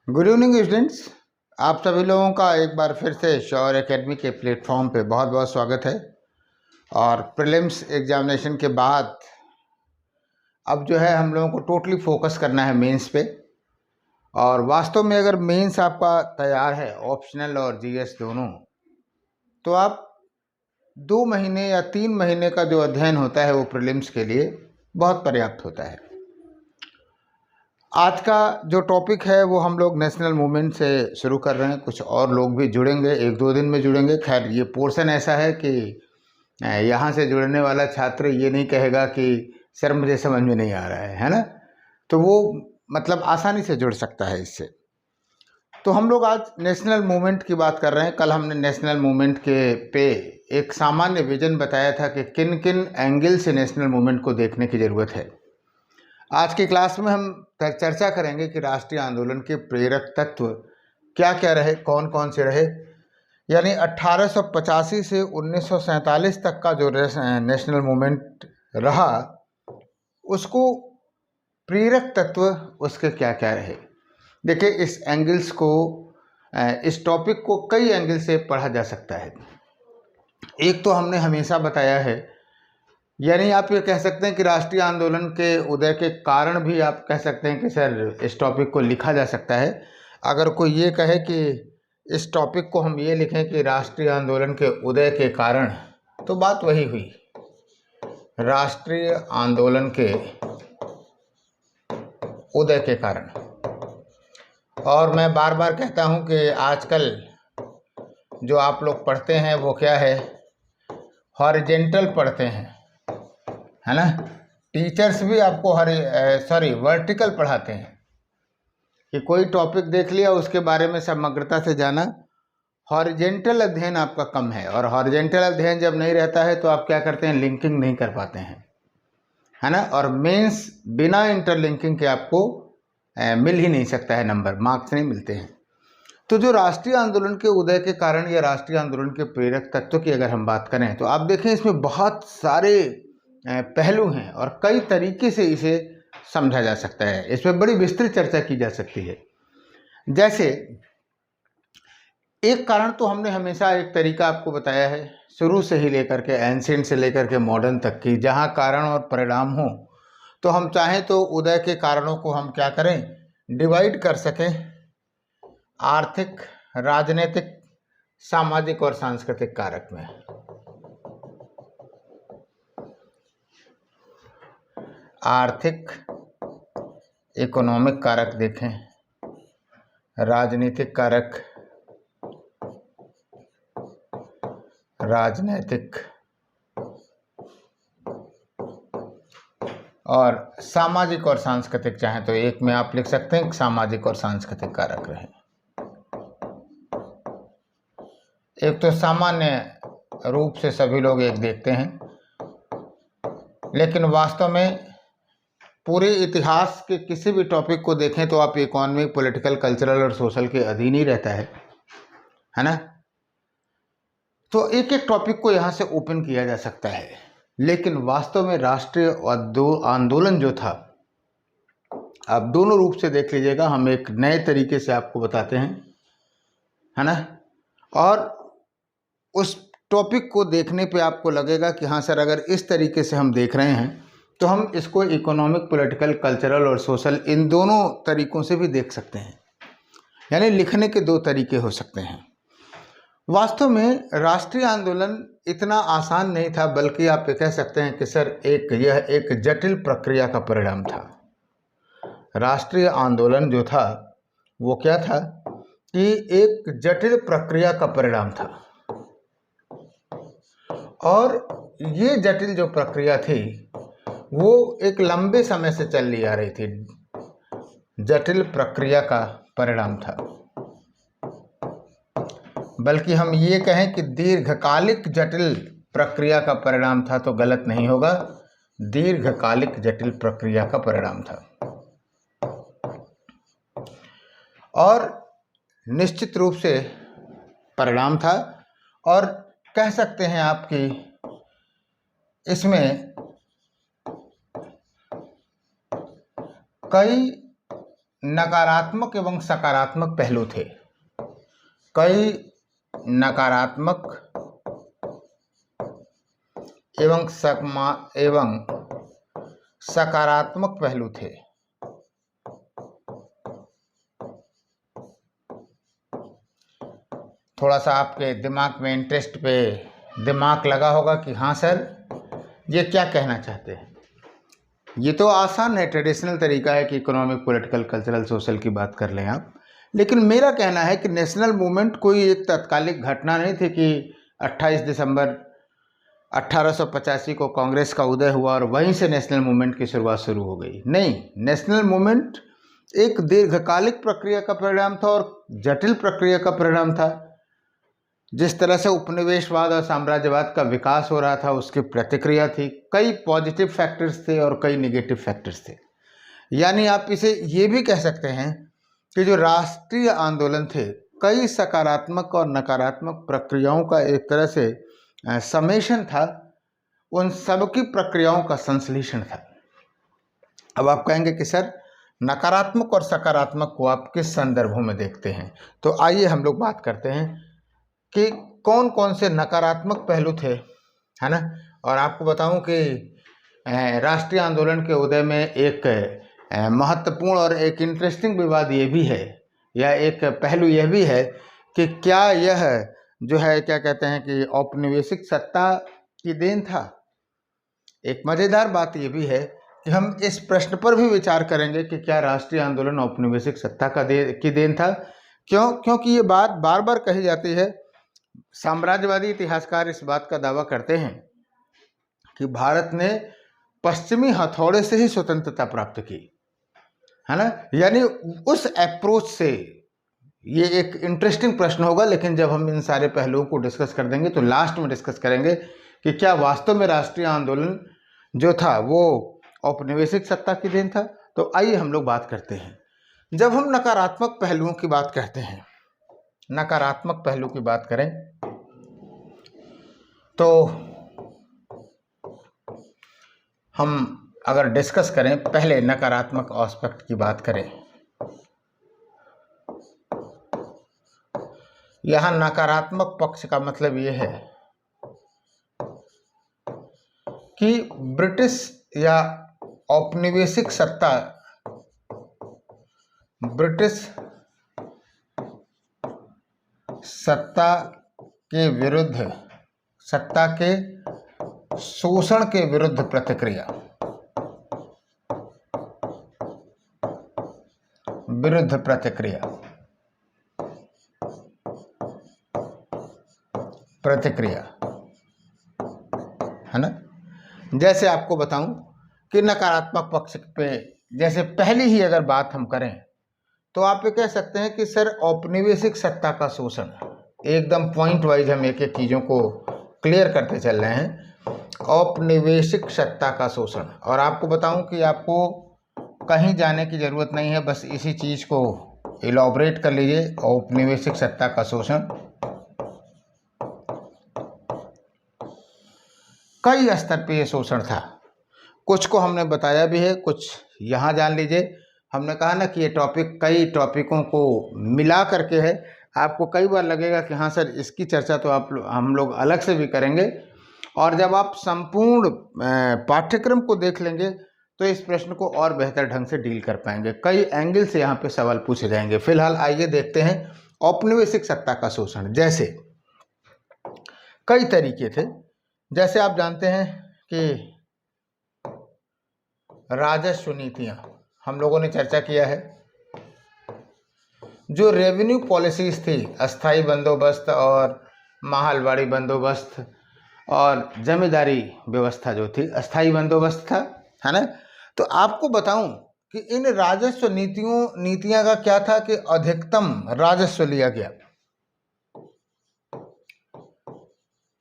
Good evening students. आप सभी लोगों का एक बार फिर से श्योर एकेडमी के प्लेटफॉर्म पे बहुत बहुत स्वागत है। और प्रीलिम्स एग्जामिनेशन के बाद अब जो है हम लोगों को टोटली फोकस करना है मेंस पे। और वास्तव में अगर मेंस आपका तैयार है, ऑप्शनल और जीएस दोनों, तो आप 2 महीने या 3 महीने का जो अध्ययन होता है वो प्रीलिम्स के लिए बहुत पर्याप्त होता है। आज का जो टॉपिक है वो हम लोग नेशनल मूवमेंट से शुरू कर रहे हैं। कुछ और लोग भी जुड़ेंगे, 1-2 दिन में जुड़ेंगे। खैर, ये पोर्शन ऐसा है कि यहाँ से जुड़ने वाला छात्र ये नहीं कहेगा कि सर मुझे समझ में नहीं आ रहा है ना। तो वो मतलब आसानी से जुड़ सकता है इससे। तो हम लोग आज नेशनल मूवमेंट की बात कर रहे हैं। कल हमने नेशनल मूवमेंट के पे एक सामान्य विजन बताया था कि किन किन एंगल से नेशनल मूवमेंट को देखने की ज़रूरत है। आज की क्लास में हम चर्चा करेंगे कि राष्ट्रीय आंदोलन के प्रेरक तत्व क्या क्या रहे, कौन कौन से रहे। यानी 1885 से 1947 तक का जो नेशनल मूवमेंट रहा, उसको प्रेरक तत्व उसके क्या क्या रहे। देखिए, इस एंगल्स को, इस टॉपिक को कई एंगल से पढ़ा जा सकता है। एक तो हमने हमेशा बताया है, यानी आप ये कह सकते हैं कि राष्ट्रीय आंदोलन के उदय के कारण भी आप कह सकते हैं कि सर इस टॉपिक को लिखा जा सकता है। अगर कोई ये कहे कि इस टॉपिक को हम ये लिखें कि राष्ट्रीय आंदोलन के उदय के कारण, तो बात वही हुई, राष्ट्रीय आंदोलन के उदय के कारण। और मैं बार बार कहता हूँ कि आजकल जो आप लोग पढ़ते हैं वो क्या है, हॉरिजेंटल पढ़ते हैं, है ना। टीचर्स भी आपको वर्टिकल पढ़ाते हैं कि कोई टॉपिक देख लिया, उसके बारे में समग्रता से जाना। हॉरिजेंटल अध्ययन आपका कम है, और हॉरिजेंटल अध्ययन जब नहीं रहता है तो आप क्या करते हैं, लिंकिंग नहीं कर पाते हैं, है ना। और मेंस बिना इंटरलिंकिंग के आपको मिल ही नहीं सकता है, नंबर, मार्क्स नहीं मिलते हैं। तो जो राष्ट्रीय आंदोलन के उदय के कारण या राष्ट्रीय आंदोलन के प्रेरक तत्व की अगर हम बात करें तो आप देखें इसमें बहुत सारे पहलू हैं और कई तरीके से इसे समझा जा सकता है। इसमें बड़ी विस्तृत चर्चा की जा सकती है। जैसे एक कारण तो हमने हमेशा एक तरीका आपको बताया है, शुरू से ही लेकर के एंशिएंट से लेकर के मॉडर्न तक की, जहाँ कारण और परिणाम हो तो हम चाहें तो उदय के कारणों को हम क्या करें, डिवाइड कर सकें आर्थिक, राजनीतिक, सामाजिक और सांस्कृतिक कारक में। आर्थिक, इकोनॉमिक कारक देखें, राजनीतिक कारक, राजनैतिक, और सामाजिक और सांस्कृतिक, चाहें तो एक में आप लिख सकते हैं सामाजिक और सांस्कृतिक कारक रहे। एक तो सामान्य रूप से सभी लोग एक देखते हैं, लेकिन वास्तव में पूरे इतिहास के किसी भी टॉपिक को देखें तो आप इकोनॉमिक, पॉलिटिकल, कल्चरल और सोशल के अधीन ही रहता है ना। तो एक एक टॉपिक को यहाँ से ओपन किया जा सकता है, लेकिन वास्तव में राष्ट्रीय आंदोलन जो था, आप दोनों रूप से देख लीजिएगा, हम एक नए तरीके से आपको बताते हैं, है ना। और उस टॉपिक को देखने पे आपको लगेगा कि हाँ सर, अगर इस तरीके से हम देख रहे हैं तो हम इसको इकोनॉमिक, पॉलिटिकल, कल्चरल और सोशल, इन दोनों तरीकों से भी देख सकते हैं। यानी लिखने के 2 तरीके हो सकते हैं। वास्तव में राष्ट्रीय आंदोलन इतना आसान नहीं था, बल्कि आप ये कह सकते हैं कि सर यह एक जटिल प्रक्रिया का परिणाम था। राष्ट्रीय आंदोलन जो था वो क्या था कि एक जटिल प्रक्रिया का परिणाम था, और ये जटिल जो प्रक्रिया थी वो एक लंबे समय से चल ली आ रही थी। जटिल प्रक्रिया का परिणाम था, बल्कि हम ये कहें कि दीर्घकालिक जटिल प्रक्रिया का परिणाम था तो गलत नहीं होगा, दीर्घकालिक जटिल प्रक्रिया का परिणाम था। और निश्चित रूप से परिणाम था, और कह सकते हैं आप कि इसमें कई नकारात्मक एवं सकारात्मक पहलू थे। कई नकारात्मक एवं सकारात्मक पहलू थे। थोड़ा सा आपके दिमाग में इंटरेस्ट पे दिमाग लगा होगा कि हाँ सर ये क्या कहना चाहते हैं। ये तो आसान है, ट्रेडिशनल तरीका है कि इकोनॉमिक, पॉलिटिकल, कल्चरल, सोशल की बात कर लें आप। लेकिन मेरा कहना है कि नेशनल मूवमेंट कोई एक तात्कालिक घटना नहीं थी कि 28 दिसंबर 1885 को कांग्रेस का उदय हुआ और वहीं से नेशनल मूवमेंट की शुरुआत शुरू हो गई। नहीं, नेशनल मूवमेंट एक दीर्घकालिक प्रक्रिया का परिणाम था और जटिल प्रक्रिया का परिणाम था। जिस तरह से उपनिवेशवाद और साम्राज्यवाद का विकास हो रहा था उसकी प्रतिक्रिया थी। कई पॉजिटिव फैक्टर्स थे और कई नेगेटिव फैक्टर्स थे। यानी आप इसे ये भी कह सकते हैं कि जो राष्ट्रीय आंदोलन थे कई सकारात्मक और नकारात्मक प्रक्रियाओं का एक तरह से समेशन था, उन सबकी प्रक्रियाओं का संश्लेषण था। अब आप कहेंगे कि सर नकारात्मक और सकारात्मक को आप किस संदर्भों में देखते हैं, तो आइए हम लोग बात करते हैं कि कौन कौन से नकारात्मक पहलू थे, है ना। और आपको बताऊं कि राष्ट्रीय आंदोलन के उदय में एक महत्वपूर्ण और एक इंटरेस्टिंग विवाद ये भी है, या एक पहलू यह भी है कि क्या यह जो है क्या कहते हैं कि औपनिवेशिक सत्ता की देन था। एक मज़ेदार बात ये भी है कि हम इस प्रश्न पर भी विचार करेंगे कि क्या राष्ट्रीय आंदोलन औपनिवेशिक सत्ता की देन था। क्योंकि ये बात बार बार कही जाती है। साम्राज्यवादी इतिहासकार इस बात का दावा करते हैं कि भारत ने पश्चिमी हथौड़े से ही स्वतंत्रता प्राप्त की, है ना। यानी उस अप्रोच से, ये एक इंटरेस्टिंग प्रश्न होगा, लेकिन जब हम इन सारे पहलुओं को डिस्कस कर देंगे तो लास्ट में डिस्कस करेंगे कि क्या वास्तव में राष्ट्रीय आंदोलन जो था वो औपनिवेशिक सत्ता की देन था। तो आइए हम लोग बात करते हैं। जब हम नकारात्मक पहलुओं की बात करते हैं, नकारात्मक पहलू की बात करें तो हम अगर डिस्कस करें, पहले नकारात्मक एस्पेक्ट की बात करें, यहाँ नकारात्मक पक्ष का मतलब ये है कि ब्रिटिश या औपनिवेशिक सत्ता, ब्रिटिश सत्ता के विरुद्ध, सत्ता के शोषण के विरुद्ध प्रतिक्रिया, विरुद्ध प्रतिक्रिया, है ना। जैसे आपको बताऊं कि नकारात्मक पक्ष पे जैसे पहली ही अगर बात हम करें तो आप ये कह सकते हैं कि सर औपनिवेशिक सत्ता का शोषण, एकदम पॉइंट वाइज हम एक एक चीज़ों को क्लियर करते चल रहे हैं। औपनिवेशिक सत्ता का शोषण, और आपको बताऊं कि आपको कहीं जाने की ज़रूरत नहीं है, बस इसी चीज़ को इलॉबरेट कर लीजिए। औपनिवेशिक सत्ता का शोषण कई स्तर पे ये शोषण था। कुछ को हमने बताया भी है, कुछ यहाँ जान लीजिए। हमने कहा ना कि ये टॉपिक कई टॉपिकों को मिला करके है। आपको कई बार लगेगा कि हाँ सर इसकी चर्चा तो हम लोग अलग से भी करेंगे, और जब आप संपूर्ण पाठ्यक्रम को देख लेंगे तो इस प्रश्न को और बेहतर ढंग से डील कर पाएंगे। कई एंगल से यहाँ पे सवाल पूछे जाएंगे। फिलहाल आइए देखते हैं औपनिवेशिक सत्ता का शोषण। जैसे कई तरीके थे, जैसे आप जानते हैं कि राजस्व नीतियाँ हम लोगों ने चर्चा किया है। जो रेवेन्यू पॉलिसीज थी, अस्थाई बंदोबस्त और महलवाड़ी बंदोबस्त और जमींदारी व्यवस्था जो थी, अस्थाई बंदोबस्त था, है ना। तो आपको बताऊं कि इन राजस्व नीतियां का क्या था कि अधिकतम राजस्व लिया गया।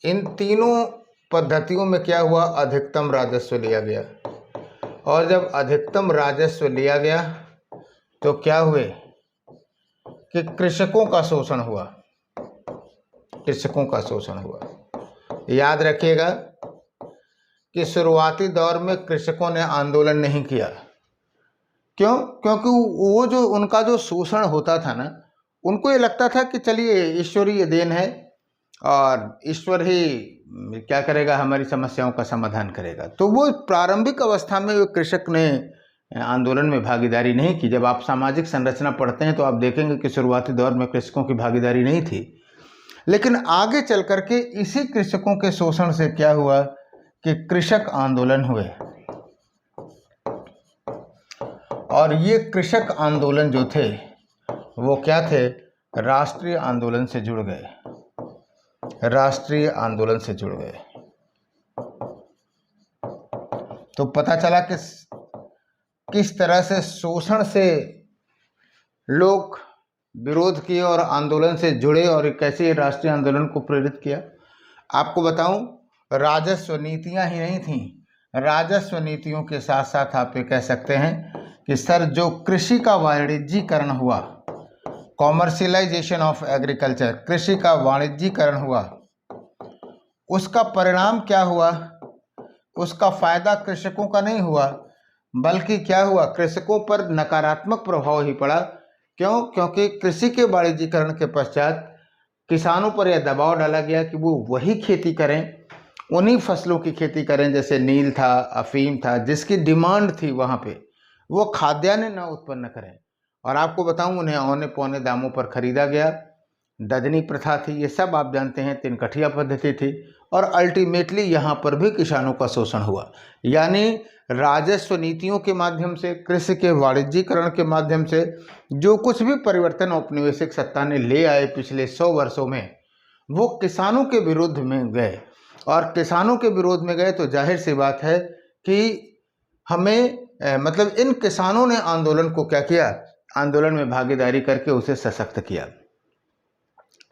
इन तीनों पद्धतियों में क्या हुआ, अधिकतम राजस्व लिया गया। और जब अधिकतम राजस्व लिया गया तो क्या हुए कि कृषकों का शोषण हुआ, कृषकों का शोषण हुआ। याद रखिएगा कि शुरुआती दौर में कृषकों ने आंदोलन नहीं किया, क्यों? क्योंकि वो जो उनका जो शोषण होता था ना, उनको ये लगता था कि चलिए ईश्वरीय देन है और ईश्वर ही क्या करेगा, हमारी समस्याओं का समाधान करेगा। तो वो प्रारंभिक अवस्था में वो कृषक ने आंदोलन में भागीदारी नहीं की। जब आप सामाजिक संरचना पढ़ते हैं तो आप देखेंगे कि शुरुआती दौर में कृषकों की भागीदारी नहीं थी, लेकिन आगे चल करके इसी कृषकों के शोषण से क्या हुआ कि कृषक आंदोलन हुए, और ये कृषक आंदोलन जो थे वो क्या थे, राष्ट्रीय आंदोलन से जुड़ गए, राष्ट्रीय आंदोलन से जुड़ गए। तो पता चला कि किस तरह से शोषण से लोग विरोध किए और आंदोलन से जुड़े और कैसे राष्ट्रीय आंदोलन को प्रेरित किया। आपको बताऊं, राजस्व नीतियां ही नहीं थीं, राजस्व नीतियों के साथ साथ आप ये कह सकते हैं कि सर जो कृषि का वाणिज्यीकरण हुआ, कॉमर्शियलाइजेशन ऑफ एग्रीकल्चर, कृषि का वाणिज्यीकरण हुआ, उसका परिणाम क्या हुआ, उसका फायदा कृषकों का नहीं हुआ, बल्कि क्या हुआ, कृषकों पर नकारात्मक प्रभाव ही पड़ा। क्यों? क्योंकि कृषि के वाणिज्यीकरण के पश्चात किसानों पर यह दबाव डाला गया कि वो वही खेती करें, उन्हीं फसलों की खेती करें, जैसे नील था, अफीम था, जिसकी डिमांड थी वहाँ पे, वो खाद्यान्न न उत्पन्न करें। और आपको बताऊं, उन्हें औने पौने दामों पर खरीदा गया। ददनी प्रथा थी, ये सब आप जानते हैं, तिनकठिया पद्धति थी, और अल्टीमेटली यहाँ पर भी किसानों का शोषण हुआ। यानी राजस्व नीतियों के माध्यम से, कृषि के वाणिज्यीकरण के माध्यम से जो कुछ भी परिवर्तन औपनिवेशिक सत्ता ने ले आए पिछले 100 वर्षों में, वो किसानों के विरुद्ध में गए। और किसानों के विरोध में गए तो जाहिर सी बात है कि हमें मतलब इन किसानों ने आंदोलन को क्या किया, आंदोलन में भागीदारी करके उसे सशक्त किया।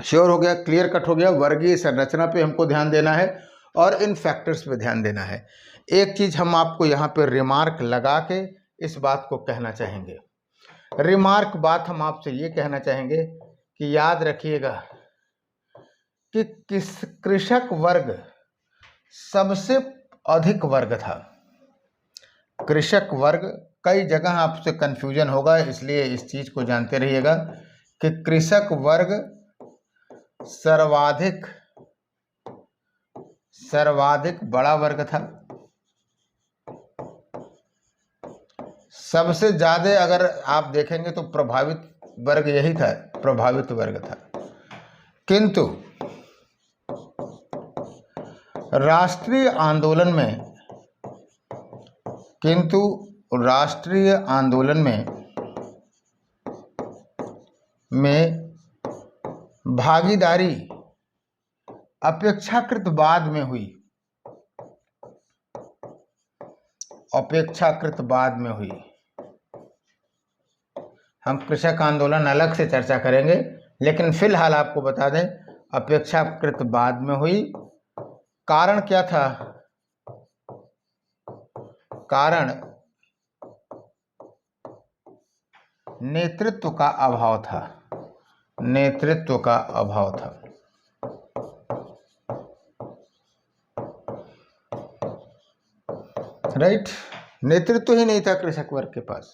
श्योर हो गया, क्लियर कट हो गया। वर्गीय संरचना पे हमको ध्यान देना है और इन फैक्टर्स पे ध्यान देना है। एक चीज हम आपको यहाँ पे रिमार्क लगा के इस बात को कहना चाहेंगे। रिमार्क बात हम आपसे ये कहना चाहेंगे कि याद रखिएगा कि किस कृषक वर्ग सबसे अधिक वर्ग था। कृषक वर्ग, कई जगह आपसे कंफ्यूजन होगा, इसलिए इस चीज को जानते रहिएगा कि कृषक वर्ग सर्वाधिक बड़ा वर्ग था। सबसे ज्यादा अगर आप देखेंगे तो प्रभावित वर्ग यही था, प्रभावित वर्ग था। किंतु राष्ट्रीय आंदोलन में भागीदारी अपेक्षाकृत बाद में हुई, अपेक्षाकृत बाद में हुई। हम कृषक आंदोलन अलग से चर्चा करेंगे, लेकिन फिलहाल आपको बता दें अपेक्षाकृत बाद में हुई। कारण क्या था? कारण नेतृत्व का अभाव था, नेतृत्व का अभाव था। राइट, नेतृत्व ही नहीं था कृषक वर्ग के पास।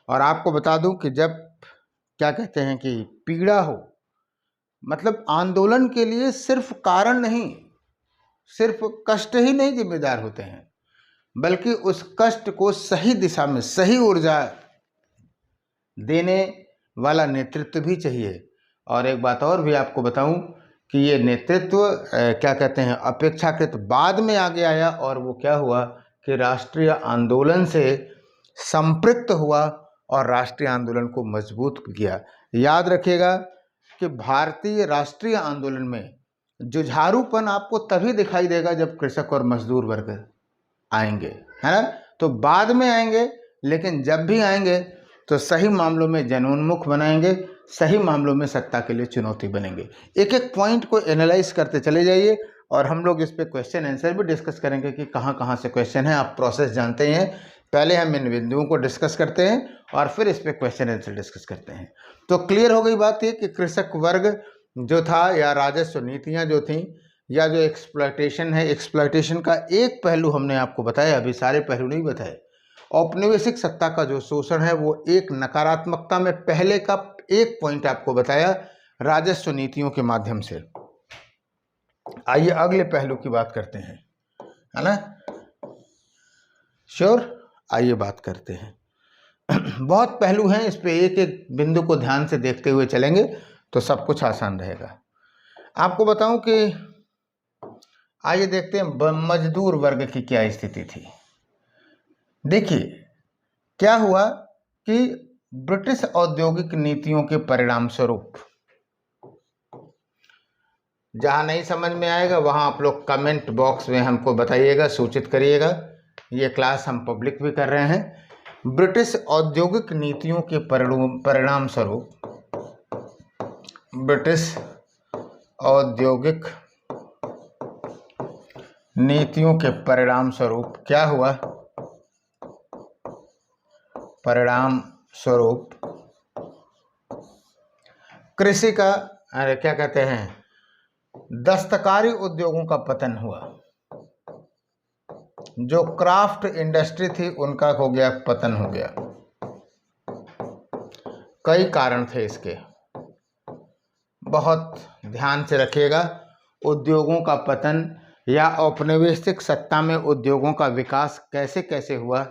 और आपको बता दूं कि जब क्या कहते हैं कि पीड़ा हो, मतलब आंदोलन के लिए सिर्फ कारण नहीं, सिर्फ कष्ट ही नहीं जिम्मेदार होते हैं, बल्कि उस कष्ट को सही दिशा में सही ऊर्जा देने वाला नेतृत्व भी चाहिए। और एक बात और भी आपको बताऊं कि ये नेतृत्व क्या कहते हैं अपेक्षाकृत बाद में आगे आया, और वो क्या हुआ कि राष्ट्रीय आंदोलन से संपृक्त हुआ और राष्ट्रीय आंदोलन को मजबूत किया। याद रखिएगा कि भारतीय राष्ट्रीय आंदोलन में जुझारूपन आपको तभी दिखाई देगा जब कृषक और मजदूर वर्ग आएंगे, है ना। तो बाद में आएंगे, लेकिन जब भी आएंगे तो सही मामलों में जनोन्मुख बनाएंगे, सही मामलों में सत्ता के लिए चुनौती बनेंगे। एक एक पॉइंट को एनालाइज करते चले जाइए, और हम लोग इस पे क्वेश्चन आंसर भी डिस्कस करेंगे कि कहाँ कहाँ से क्वेश्चन है। आप प्रोसेस जानते हैं, पहले हम इन बिंदुओं को डिस्कस करते हैं और फिर इस पे क्वेश्चन आंसर डिस्कस करते हैं। तो क्लियर हो गई बात ये कि कृषक वर्ग जो था, या राजस्व नीतियाँ जो थीं, या जो एक्सप्लॉयटेशन है, एक्सप्लॉयटेशन का एक पहलू हमने आपको बताया, अभी सारे पहलू नहीं बताए। औपनिवेशिक सत्ता का जो शोषण है वो एक नकारात्मकता में पहले का एक पॉइंट आपको बताया राजस्व नीतियों के माध्यम से। आइए अगले पहलू की बात करते हैं, है ना? श्योर, आइए बात करते हैं। बहुत पहलू हैं, इस पे एक एक बिंदु को ध्यान से देखते हुए चलेंगे तो सब कुछ आसान रहेगा। आपको बताऊं कि आइए देखते हैं मजदूर वर्ग की क्या स्थिति थी। देखिए क्या हुआ कि ब्रिटिश औद्योगिक नीतियों के परिणाम स्वरूप, जहां नहीं समझ में आएगा वहां आप लोग कमेंट बॉक्स में हमको बताइएगा, सूचित करिएगा। ये क्लास हम पब्लिक भी कर रहे हैं। ब्रिटिश औद्योगिक नीतियों के परिणाम स्वरूप, ब्रिटिश औद्योगिक नीतियों के परिणाम स्वरूप क्या हुआ? परिणाम स्वरूप कृषि का, अरे क्या कहते हैं, दस्तकारी उद्योगों का पतन हुआ। जो क्राफ्ट इंडस्ट्री थी उनका हो गया पतन हो गया। कई कारण थे इसके, बहुत ध्यान से रखिएगा। उद्योगों का पतन या औपनिवेशिक सत्ता में उद्योगों का विकास कैसे कैसे हुआ,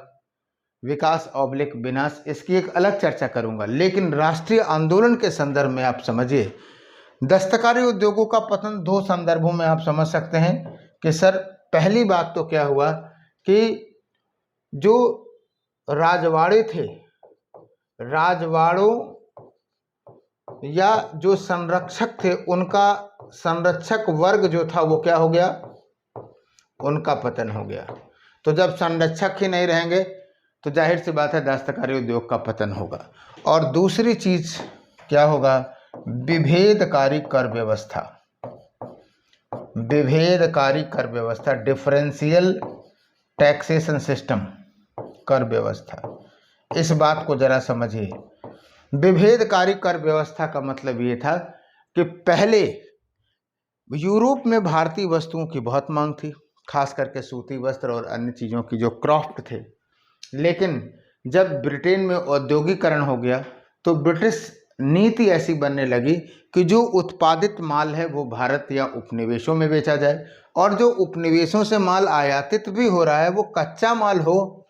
विकास ऑब्लिक विनाश, इसकी एक अलग चर्चा करूंगा। लेकिन राष्ट्रीय आंदोलन के संदर्भ में आप समझिए, दस्तकारी उद्योगों का पतन दो संदर्भों में आप समझ सकते हैं कि सर पहली बात तो क्या हुआ कि जो राजवाड़े थे, राजवाड़ों या जो संरक्षक थे, उनका संरक्षक वर्ग जो था वो क्या हो गया? उनका पतन हो गया। तो जब संरक्षक ही नहीं रहेंगे तो जाहिर सी बात है दस्तकारी उद्योग का पतन होगा। और दूसरी चीज क्या होगा? विभेदकारी कर व्यवस्था, विभेदकारी कर व्यवस्था, डिफरेंशियल टैक्सेशन सिस्टम, कर व्यवस्था। इस बात को जरा समझिए। विभेदकारी कर व्यवस्था का मतलब ये था कि पहले यूरोप में भारतीय वस्तुओं की बहुत मांग थी, खास करके सूती वस्त्र और अन्य चीज़ों की जो क्राफ्ट थे। लेकिन जब ब्रिटेन में औद्योगिकरण हो गया तो ब्रिटिश नीति ऐसी बनने लगी कि जो उत्पादित माल है वो भारत या उपनिवेशों में बेचा जाए, और जो उपनिवेशों से माल आयातित भी हो रहा है वो कच्चा माल हो,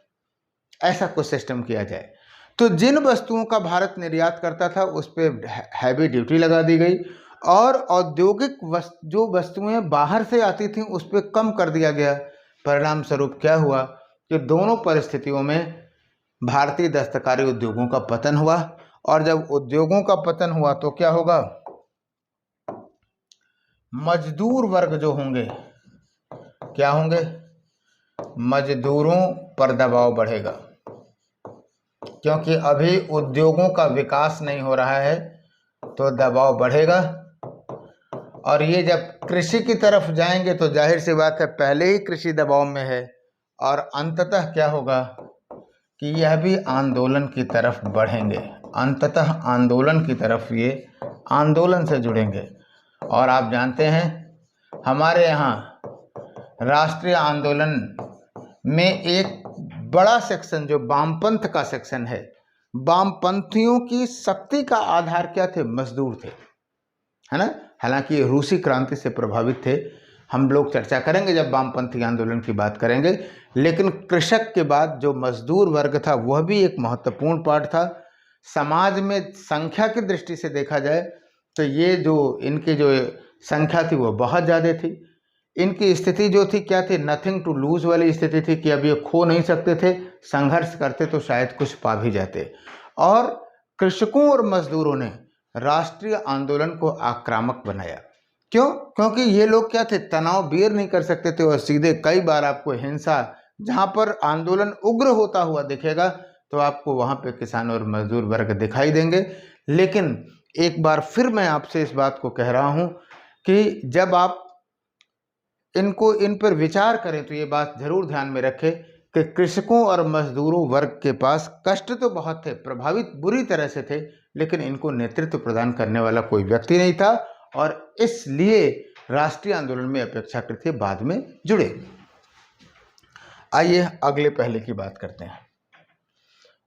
ऐसा कुछ सिस्टम किया जाए। तो जिन वस्तुओं का भारत निर्यात करता था उस पर हैवी ड्यूटी लगा दी गई, और औद्योगिक जो वस्तुएं बाहर से आती थीं उस पर कम कर दिया गया। परिणाम स्वरूप क्या हुआ कि दोनों परिस्थितियों में भारतीय दस्तकारी उद्योगों का पतन हुआ। और जब उद्योगों का पतन हुआ तो क्या होगा? मजदूर वर्ग जो होंगे क्या होंगे? मजदूरों पर दबाव बढ़ेगा, क्योंकि अभी उद्योगों का विकास नहीं हो रहा है तो दबाव बढ़ेगा। और ये जब कृषि की तरफ जाएंगे तो जाहिर सी बात है पहले ही कृषि दबाव में है, और अंततः क्या होगा कि यह भी आंदोलन की तरफ बढ़ेंगे, अंततः आंदोलन की तरफ ये आंदोलन से जुड़ेंगे। और आप जानते हैं हमारे यहाँ राष्ट्रीय आंदोलन में एक बड़ा सेक्शन जो वामपंथ का सेक्शन है, वामपंथियों की शक्ति का आधार क्या थे? मजदूर थे, है ना? हालांकि ये रूसी क्रांति से प्रभावित थे, हम लोग चर्चा करेंगे जब वामपंथी आंदोलन की बात करेंगे। लेकिन कृषक के बाद जो मजदूर वर्ग था वह भी एक महत्वपूर्ण पार्ट था। समाज में संख्या की दृष्टि से देखा जाए तो ये जो इनकी जो संख्या थी वो बहुत ज़्यादा थी। इनकी स्थिति जो थी क्या थी? नथिंग टू लूज वाली स्थिति थी कि अब ये खो नहीं सकते थे, संघर्ष करते तो शायद कुछ पा भी जाते। और कृषकों और मजदूरों ने राष्ट्रीय आंदोलन को आक्रामक बनाया। क्यों? क्योंकि ये लोग क्या थे? तनाव बेर नहीं कर सकते थे, और सीधे कई बार आपको हिंसा, जहां पर आंदोलन उग्र होता हुआ दिखेगा तो आपको वहां पे किसान और मजदूर वर्ग दिखाई देंगे। लेकिन एक बार फिर मैं आपसे इस बात को कह रहा हूं कि जब आप इन पर विचार करें तो ये बात जरूर ध्यान में रखें कि कृषकों और मजदूरों वर्ग के पास कष्ट तो बहुत थे, प्रभावित बुरी तरह से थे, लेकिन इनको नेतृत्व प्रदान करने वाला कोई व्यक्ति नहीं था, और इसलिए राष्ट्रीय आंदोलन में अपेक्षाकृत बाद में जुड़े। आइए अगले पहले की बात करते हैं।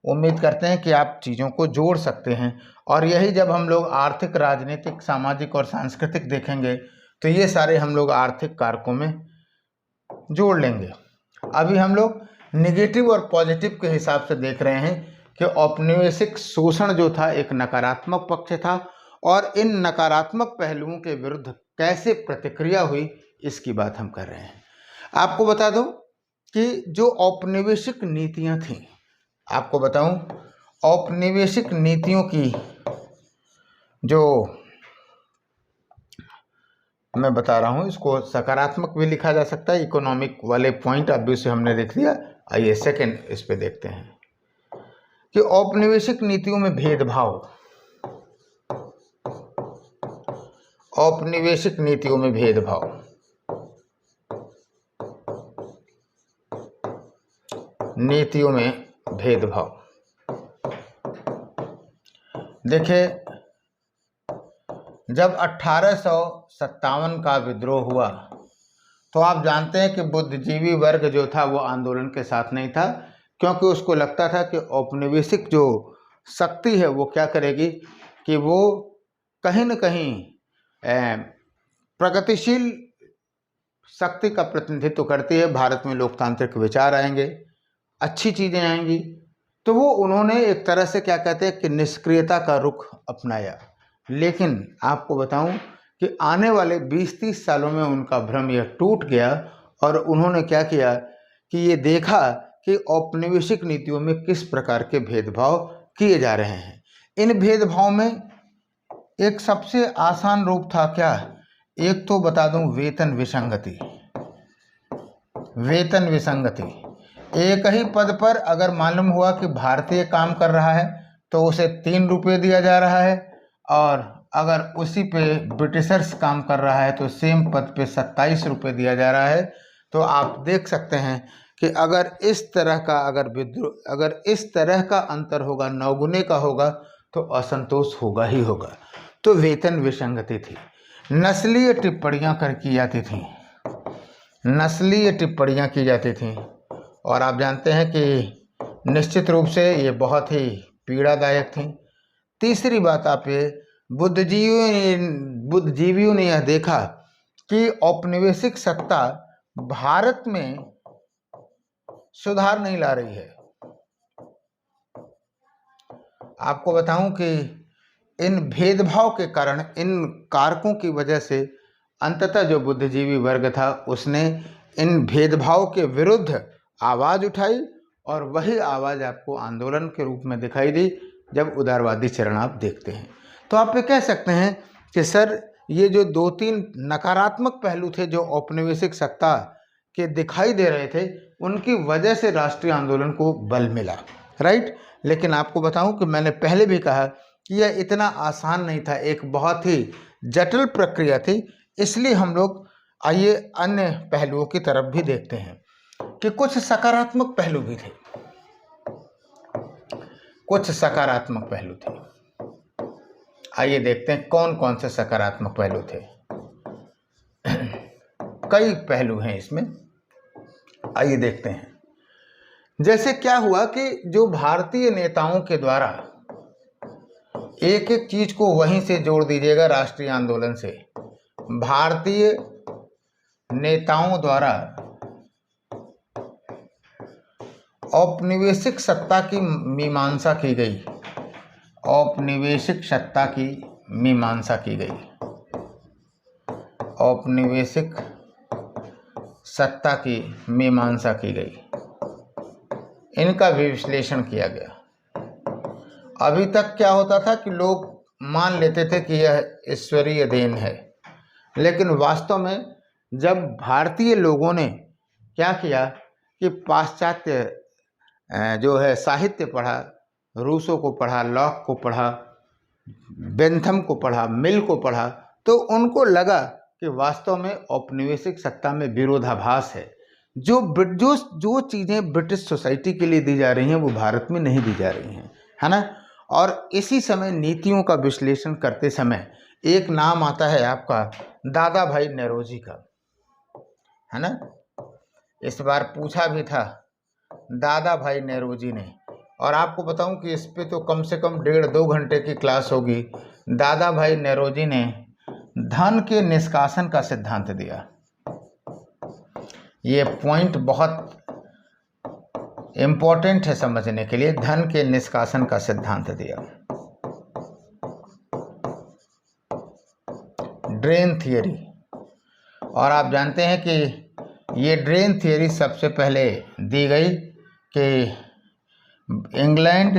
उम्मीद करते हैं कि आप चीज़ों को जोड़ सकते हैं। और यही जब हम लोग आर्थिक, राजनीतिक, सामाजिक और सांस्कृतिक देखेंगे तो ये सारे हम लोग आर्थिक कारकों में जोड़ लेंगे। अभी हम लोग निगेटिव और पॉजिटिव के हिसाब से देख रहे हैं कि औपनिवेशिक शोषण जो था एक नकारात्मक पक्ष था, और इन नकारात्मक पहलुओं के विरुद्ध कैसे प्रतिक्रिया हुई इसकी बात हम कर रहे हैं। आपको बता दूं कि जो औपनिवेशिक नीतियां थीं, आपको बताऊं औपनिवेशिक नीतियों की जो मैं बता रहा हूं, इसको सकारात्मक भी लिखा जा सकता है। इकोनॉमिक वाले पॉइंट अभी से हमने देख लिया, आइए सेकंड इस पे देखते हैं कि औपनिवेशिक नीतियों में भेदभाव, औपनिवेशिक नीतियों में भेदभाव, नीतियों में भेदभाव। देखिए, जब 1857 का विद्रोह हुआ तो आप जानते हैं कि बुद्धिजीवी वर्ग जो था वो आंदोलन के साथ नहीं था, क्योंकि उसको लगता था कि औपनिवेशिक जो शक्ति है वो क्या करेगी कि वो कहीं न कहीं प्रगतिशील शक्ति का प्रतिनिधित्व करती है, भारत में लोकतांत्रिक विचार आएंगे, अच्छी चीज़ें आएंगी। तो वो उन्होंने एक तरह से क्या कहते हैं कि निष्क्रियता का रुख अपनाया। लेकिन आपको बताऊं कि आने वाले 20-30 सालों में उनका भ्रम यह टूट गया और उन्होंने क्या किया कि ये देखा कि औपनिवेशिक नीतियों में किस प्रकार के भेदभाव किए जा रहे हैं। इन भेदभाव में एक सबसे आसान रूप था क्या, एक तो बता दूं वेतन विसंगति। वेतन विसंगति, एक ही पद पर अगर मालूम हुआ कि भारतीय काम कर रहा है तो उसे 3 रुपये दिया जा रहा है, और अगर उसी पे ब्रिटिशर्स काम कर रहा है तो सेम पद पे 27 रुपये दिया जा रहा है। तो आप देख सकते हैं कि अगर इस तरह का अगर इस तरह का अंतर होगा, 9 गुने का होगा, तो असंतोष होगा ही होगा। तो वेतन विसंगति थी। नस्लीय टिप्पणियां की जाती थीं, नस्लीय टिप्पणियां की जाती थीं, और आप जानते हैं कि निश्चित रूप से ये बहुत ही पीड़ादायक थी। तीसरी बात, आप ये बुद्धिजीवियों ने यह देखा कि औपनिवेशिक सत्ता भारत में सुधार नहीं ला रही है। आपको बताऊं कि इन भेदभाव के कारण, इन कारकों की वजह से अंततः जो बुद्धिजीवी वर्ग था उसने इन भेदभाव के विरुद्ध आवाज़ उठाई, और वही आवाज़ आपको आंदोलन के रूप में दिखाई दी जब उदारवादी चरण आप देखते हैं। तो आप ये कह सकते हैं कि सर, ये जो 2-3 नकारात्मक पहलू थे जो औपनिवेशिक सत्ता के दिखाई दे रहे थे, उनकी वजह से राष्ट्रीय आंदोलन को बल मिला, राइट। लेकिन आपको बताऊं कि मैंने पहले भी कहा कि यह इतना आसान नहीं था, एक बहुत ही जटिल प्रक्रिया थी। इसलिए हम लोग आइए अन्य पहलुओं की तरफ भी देखते हैं कि कुछ सकारात्मक पहलू भी थे, कुछ सकारात्मक पहलू थे। आइए देखते हैं कौन कौन से सकारात्मक पहलू थे। कई पहलू हैं इसमें, आइए देखते हैं। जैसे क्या हुआ कि जो भारतीय नेताओं के द्वारा, एक एक चीज को वहीं से जोड़ दीजिएगा राष्ट्रीय आंदोलन से, भारतीय नेताओं द्वारा औपनिवेशिक सत्ता की मीमांसा की गई, औपनिवेशिक सत्ता की मीमांसा की गई, औपनिवेशिक सत्ता की मीमांसा की गई, इनका भी विश्लेषण किया गया। अभी तक क्या होता था कि लोग मान लेते थे कि यह ईश्वरीय देन है, लेकिन वास्तव में जब भारतीय लोगों ने क्या किया कि पाश्चात्य जो है साहित्य पढ़ा, रूसो को पढ़ा, लॉक को पढ़ा, बेंथम को पढ़ा, मिल को पढ़ा, तो उनको लगा कि वास्तव में औपनिवेशिक सत्ता में विरोधाभास है। जो चीज़ें ब्रिटिश सोसाइटी के लिए दी जा रही हैं वो भारत में नहीं दी जा रही हैं, है ना। और इसी समय नीतियों का विश्लेषण करते समय एक नाम आता है आपका दादा भाई नौरोजी का, है ना। इस बार पूछा भी था दादा भाई नौरोजी ने, और आपको बताऊं कि इस पे तो कम से कम 1.5-2 घंटे की क्लास होगी। दादा भाई नेरोजी ने धन के निष्कासन का सिद्धांत दिया। ये पॉइंट बहुत इम्पोर्टेंट है समझने के लिए। धन के निष्कासन का सिद्धांत दिया। ड्रेन थियरी, और आप जानते हैं कि ये ड्रेन थियरी सबसे पहले दी गई कि इंग्लैंड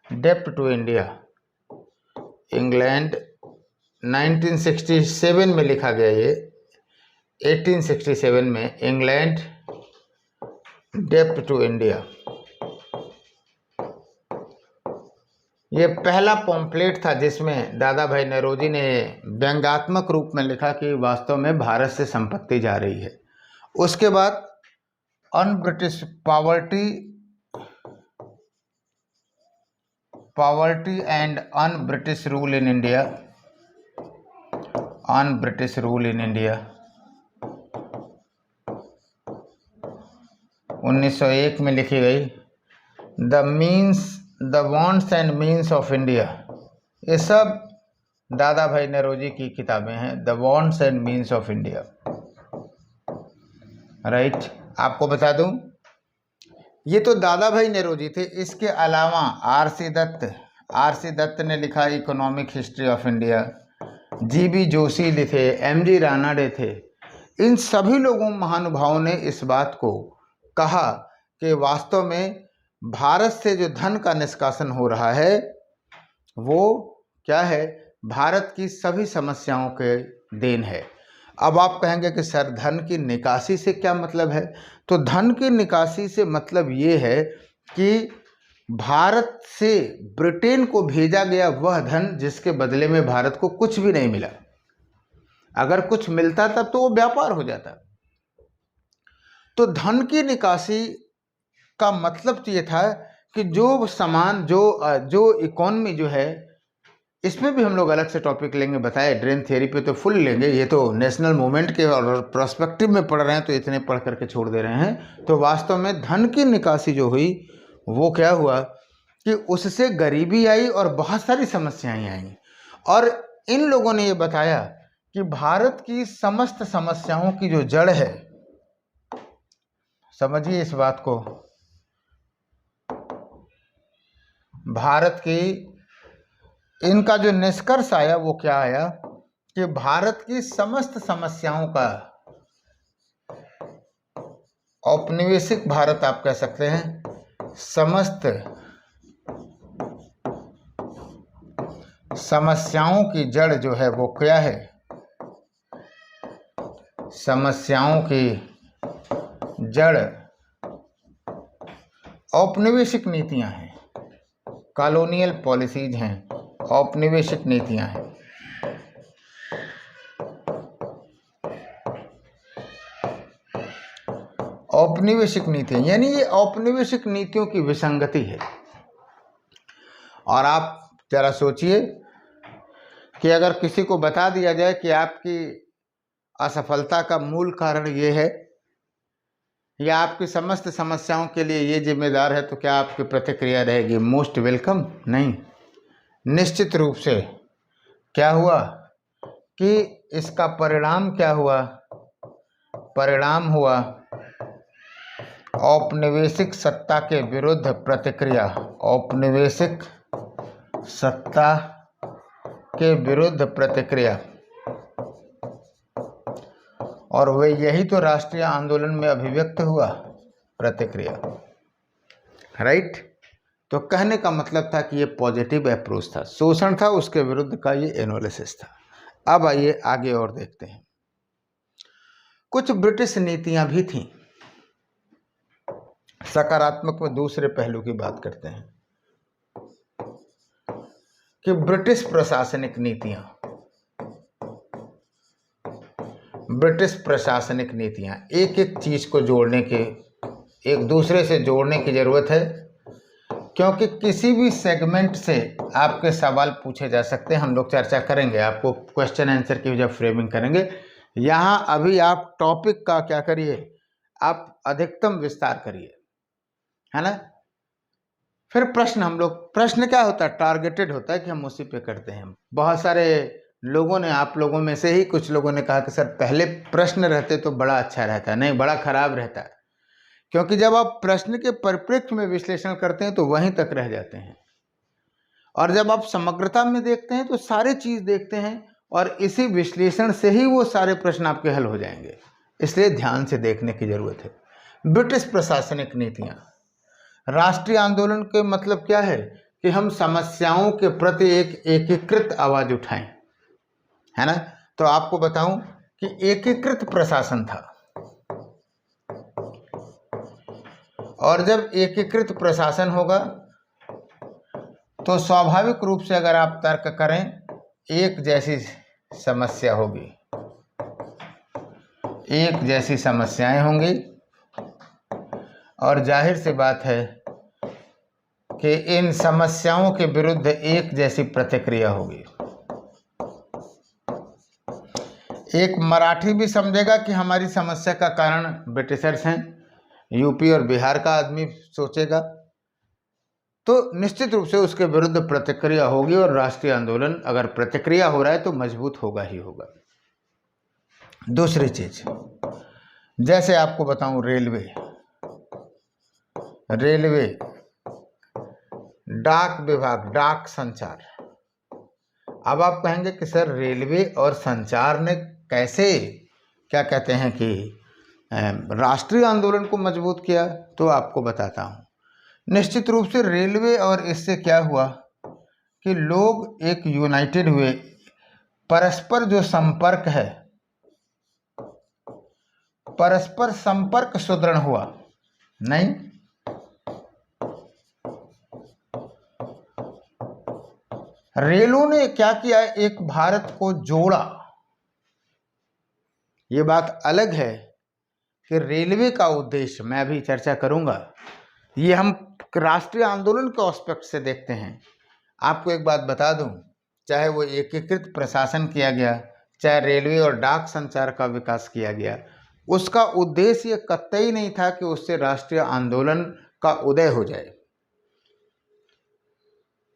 डेप्ट टू इंडिया, इंग्लैंड 1967 में लिखा गया। ये 1867 में इंग्लैंड डेप्ट टू इंडिया, ये पहला पॉम्पलेट था जिसमें दादा भाई नेरोजी ने व्यंग्यात्मक रूप में लिखा कि वास्तव में भारत से संपत्ति जा रही है। उसके बाद un British poverty and un British rule in India, un British rule in India 1901 में लिखी गई। The wants and means of India, ये सब दादा भाई नेरोजी की किताबें हैं। The wants and means of India, right. आपको बता दूं, ये तो दादा भाई नेरोजी थे। इसके अलावा आर.सी. दत्त ने लिखा economic history of India, GB. Joshi लिखे, एम.जी. रानाडे थे। इन सभी लोगों महानुभावों ने इस बात को कहा कि वास्तव में भारत से जो धन का निष्कासन हो रहा है वो क्या है, भारत की सभी समस्याओं के देन है। अब आप कहेंगे कि सर धन की निकासी से क्या मतलब है? तो धन की निकासी से मतलब ये है कि भारत से ब्रिटेन को भेजा गया वह धन जिसके बदले में भारत को कुछ भी नहीं मिला। अगर कुछ मिलता तब तो वो व्यापार हो जाता। तो धन की निकासी का मतलब तो ये था कि जो सामान जो इकोनॉमी जो है, इसमें भी हम लोग अलग से टॉपिक लेंगे, बताए ड्रेन थियरी पे तो फुल लेंगे। ये तो नेशनल मूवमेंट के और प्रोस्पेक्टिव में पढ़ रहे हैं तो इतने पढ़ करके छोड़ दे रहे हैं। तो वास्तव में धन की निकासी जो हुई वो क्या हुआ कि उससे गरीबी आई और बहुत सारी समस्याएं आई। और इन लोगों ने ये बताया कि भारत की समस्त समस्याओं की जो जड़ है, समझिए इस बात को, भारत की इनका जो निष्कर्ष आया वो क्या आया कि भारत की समस्त समस्याओं का औपनिवेशिक भारत आप कह सकते हैं, समस्त समस्याओं की जड़ जो है वो क्या है, समस्याओं की जड़ औपनिवेशिक नीतियां हैं, कॉलोनियल पॉलिसीज हैं, औपनिवेशिक नीतियां हैं। औपनिवेशिक नीतियां यानी ये औपनिवेशिक नीतियों की विसंगति है। और आप जरा सोचिए कि अगर किसी को बता दिया जाए कि आपकी असफलता का मूल कारण ये है या आपकी समस्त समस्याओं के लिए ये जिम्मेदार है, तो क्या आपकी प्रतिक्रिया रहेगी मोस्ट वेलकम? नहीं। निश्चित रूप से क्या हुआ कि इसका परिणाम क्या हुआ? परिणाम हुआ औपनिवेशिक सत्ता के विरुद्ध प्रतिक्रिया, औपनिवेशिक सत्ता के विरुद्ध प्रतिक्रिया। और वह यही तो राष्ट्रीय आंदोलन में अभिव्यक्त हुआ, प्रतिक्रिया, राइट। तो कहने का मतलब था कि ये पॉजिटिव अप्रोच था, शोषण था, उसके विरुद्ध का ये एनालिसिस था। अब आइए आगे और देखते हैं। कुछ ब्रिटिश नीतियां भी थीं। सकारात्मक में दूसरे पहलू की बात करते हैं कि ब्रिटिश प्रशासनिक नीतियां, ब्रिटिश प्रशासनिक नीतियां एक एक चीज को जोड़ने के, एक दूसरे से जोड़ने की जरूरत है, क्योंकि किसी भी सेगमेंट से आपके सवाल पूछे जा सकते हैं। हम लोग चर्चा करेंगे, आपको क्वेश्चन आंसर की जब फ्रेमिंग करेंगे। यहाँ अभी आप टॉपिक का क्या करिए, आप अधिकतम विस्तार करिए, है ना। फिर प्रश्न, हम लोग, प्रश्न क्या होता है, टारगेटेड होता है कि हम उसी पे करते हैं। बहुत सारे लोगों ने, आप लोगों में से ही कुछ लोगों ने कहा कि सर पहले प्रश्न रहते तो बड़ा अच्छा रहता। नहीं, बड़ा खराब रहता है, क्योंकि जब आप प्रश्न के परिप्रेक्ष्य में विश्लेषण करते हैं तो वहीं तक रह जाते हैं, और जब आप समग्रता में देखते हैं तो सारी चीज देखते हैं, और इसी विश्लेषण से ही वो सारे प्रश्न आपके हल हो जाएंगे। इसलिए ध्यान से देखने की जरूरत है। ब्रिटिश प्रशासनिक नीतियां, राष्ट्रीय आंदोलन के मतलब क्या है कि हम समस्याओं के प्रति एक एकीकृत आवाज उठाएं, है ना। तो आपको बताऊं कि एकीकृत प्रशासन था, और जब एकीकृत प्रशासन होगा तो स्वाभाविक रूप से अगर आप तर्क करें, एक जैसी समस्या होगी, एक जैसी समस्याएं होंगी, और जाहिर सी बात है कि इन समस्याओं के विरुद्ध एक जैसी प्रतिक्रिया होगी। एक मराठी भी समझेगा कि हमारी समस्या का कारण ब्रिटिशर्स हैं, यूपी और बिहार का आदमी सोचेगा, तो निश्चित रूप से उसके विरुद्ध प्रतिक्रिया होगी, और राष्ट्रीय आंदोलन अगर प्रतिक्रिया हो रहा है तो मजबूत होगा ही होगा। दूसरी चीज, जैसे आपको बताऊं, रेलवे, डाक विभाग, डाक संचार। अब आप कहेंगे कि सर रेलवे और संचार ने कैसे, क्या कहते हैं कि राष्ट्रीय आंदोलन को मजबूत किया, तो आपको बताता हूं। निश्चित रूप से रेलवे और इससे क्या हुआ कि लोग एक यूनाइटेड हुए, परस्पर जो संपर्क है, परस्पर संपर्क सुदृढ़ हुआ। नहीं, रेलों ने क्या किया, एक भारत को जोड़ा। ये बात अलग है कि रेलवे का उद्देश्य, मैं अभी चर्चा करूंगा, ये हम राष्ट्रीय आंदोलन के एस्पेक्ट से देखते हैं। आपको एक बात बता दूं, चाहे वो एकीकृत प्रशासन किया गया, चाहे रेलवे और डाक संचार का विकास किया गया, उसका उद्देश्य ये कतई नहीं था कि उससे राष्ट्रीय आंदोलन का उदय हो जाए।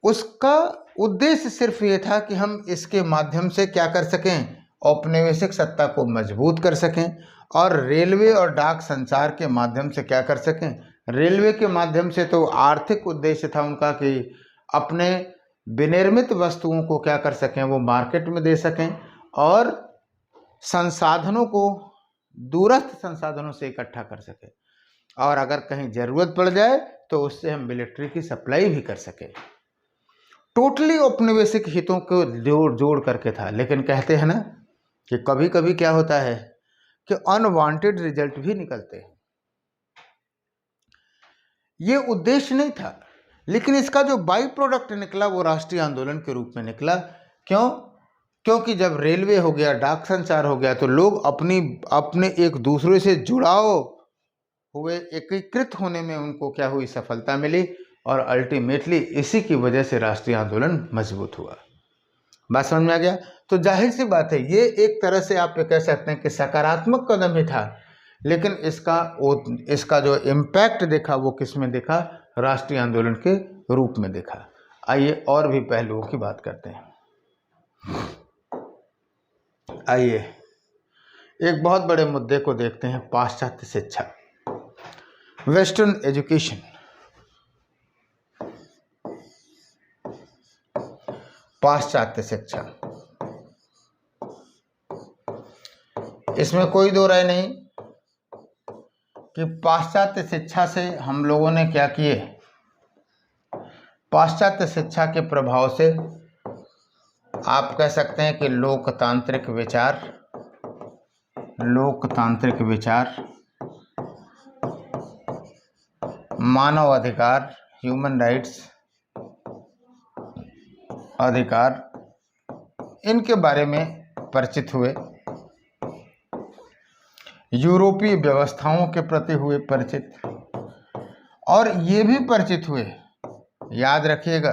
उसका उद्देश्य सिर्फ ये था कि हम इसके माध्यम से क्या कर सकें, औपनिवेशिक सत्ता को मजबूत कर सकें, और रेलवे और डाक संचार के माध्यम से क्या कर सकें। रेलवे के माध्यम से तो आर्थिक उद्देश्य था उनका कि अपने विनिर्मित वस्तुओं को क्या कर सकें, वो मार्केट में दे सकें, और संसाधनों को दूरस्थ संसाधनों से इकट्ठा कर सकें, और अगर कहीं जरूरत पड़ जाए तो उससे हम मिलिट्री की सप्लाई भी कर सकें। टोटली औपनिवेशिक हितों को जोड़ करके था। लेकिन कहते हैं ना कि कभी कभी क्या होता है कि अनवांटेड रिजल्ट भी निकलते हैं। ये उद्देश्य नहीं था, लेकिन इसका जो बाई प्रोडक्ट निकला वो राष्ट्रीय आंदोलन के रूप में निकला। क्यों? क्योंकि जब रेलवे हो गया, डाक संचार हो गया, तो लोग अपने एक दूसरे से जुड़ाव हुए, एकीकृत होने में उनको क्या हुई, सफलता मिली, और अल्टीमेटली इसी की वजह से राष्ट्रीय आंदोलन मजबूत हुआ। बात समझ में आ गया? तो जाहिर सी बात है, ये एक तरह से आप कह सकते हैं कि सकारात्मक कदम ही था, लेकिन इसका जो इम्पैक्ट देखा वो किस में देखा, राष्ट्रीय आंदोलन के रूप में देखा। आइए और भी पहलुओं की बात करते हैं। आइए एक बहुत बड़े मुद्दे को देखते हैं, पाश्चात्य शिक्षा, वेस्टर्न एजुकेशन। पाश्चात्य शिक्षा, इसमें कोई दो राय नहीं कि पाश्चात्य शिक्षा से हम लोगों ने क्या किए, पाश्चात्य शिक्षा के प्रभाव से आप कह सकते हैं कि लोकतांत्रिक विचार, मानव अधिकार, ह्यूमन राइट्स, अधिकार, इनके बारे में परिचित हुए, यूरोपीय व्यवस्थाओं के प्रति हुए परिचित, और ये भी परिचित हुए, याद रखिएगा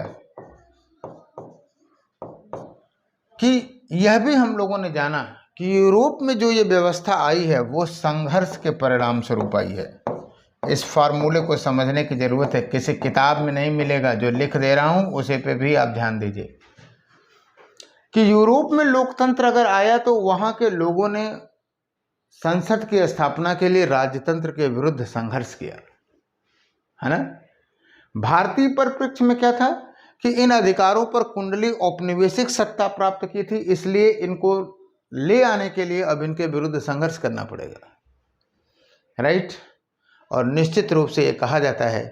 कि यह भी हम लोगों ने जाना कि यूरोप में जो ये व्यवस्था आई है वो संघर्ष के परिणाम स्वरूप आई है। इस फार्मूले को समझने की ज़रूरत है, किसी किताब में नहीं मिलेगा। जो लिख दे रहा हूँ उसे पे भी आप ध्यान दीजिए कि यूरोप में लोकतंत्र अगर आया तो वहाँ के लोगों ने संसद की स्थापना के लिए राजतंत्र के विरुद्ध संघर्ष किया, है ना। भारतीय परिप्रेक्ष्य में क्या था कि इन अधिकारों पर कुंडली औपनिवेशिक सत्ता प्राप्त की थी, इसलिए इनको ले आने के लिए अब इनके विरुद्ध संघर्ष करना पड़ेगा, राइट। और निश्चित रूप से ये कहा जाता है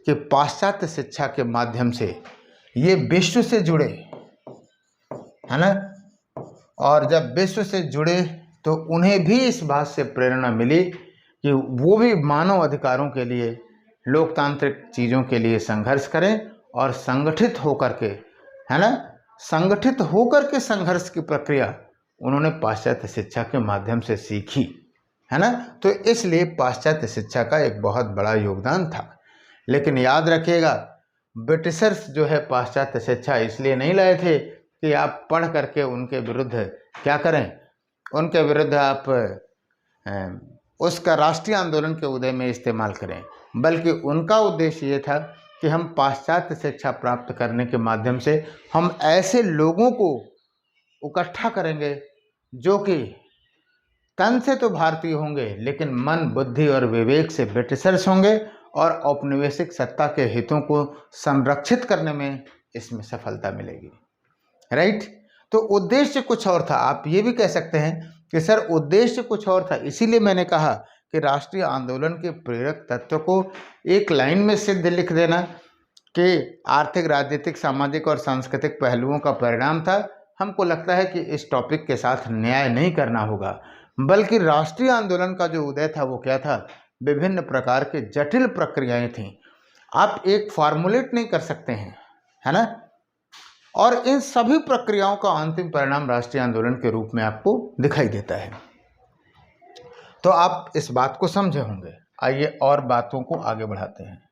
कि पाश्चात्य शिक्षा के माध्यम से ये विश्व से जुड़े, है ना। और जब विश्व से जुड़े तो उन्हें भी इस बात से प्रेरणा मिली कि वो भी मानव अधिकारों के लिए, लोकतांत्रिक चीज़ों के लिए संघर्ष करें और संगठित होकर के, है ना, संगठित होकर के संघर्ष की प्रक्रिया उन्होंने पाश्चात्य शिक्षा के माध्यम से सीखी, है ना। तो इसलिए पाश्चात्य शिक्षा का एक बहुत बड़ा योगदान था। लेकिन याद रखिएगा, ब्रिटिशर्स जो है पाश्चात्य शिक्षा इसलिए नहीं लाए थे कि आप पढ़ करके उनके विरुद्ध क्या करें, उनके विरुद्ध आप उसका राष्ट्रीय आंदोलन के उदय में इस्तेमाल करें, बल्कि उनका उद्देश्य ये था कि हम पाश्चात्य शिक्षा प्राप्त करने के माध्यम से हम ऐसे लोगों को इकट्ठा करेंगे जो कि तन से तो भारतीय होंगे लेकिन मन, बुद्धि और विवेक से ब्रिटिशर्स होंगे और औपनिवेशिक सत्ता के हितों को संरक्षित करने में इसमें सफलता मिलेगी, राइट। तो उद्देश्य कुछ और था। आप ये भी कह सकते हैं कि सर उद्देश्य कुछ और था, इसीलिए मैंने कहा कि राष्ट्रीय आंदोलन के प्रेरक तत्व को एक लाइन में सिद्ध लिख देना कि आर्थिक, राजनीतिक, सामाजिक और सांस्कृतिक पहलुओं का परिणाम था। हमको लगता है कि इस टॉपिक के साथ न्याय नहीं करना होगा, बल्कि राष्ट्रीय आंदोलन का जो उदय था वो क्या था, विभिन्न प्रकार के जटिल प्रक्रियाएं थीं। आप एक फार्मूलेट नहीं कर सकते हैं, है ना। और इन सभी प्रक्रियाओं का अंतिम परिणाम राष्ट्रीय आंदोलन के रूप में आपको दिखाई देता है। तो आप इस बात को समझे होंगे। आइए और बातों को आगे बढ़ाते हैं।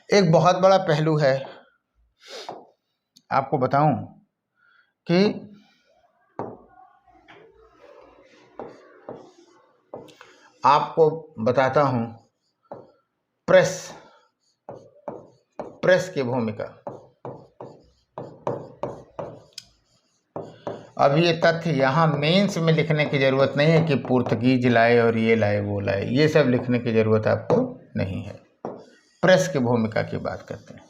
एक बहुत बड़ा पहलू है, आपको बताऊं कि आपको बताता हूं प्रेस की भूमिका। अब ये तथ्य यहाँ मेंस में लिखने की ज़रूरत नहीं है कि पुर्तगीज लाए और ये लाए वो लाए, ये सब लिखने की ज़रूरत आपको नहीं है। प्रेस की भूमिका की बात करते हैं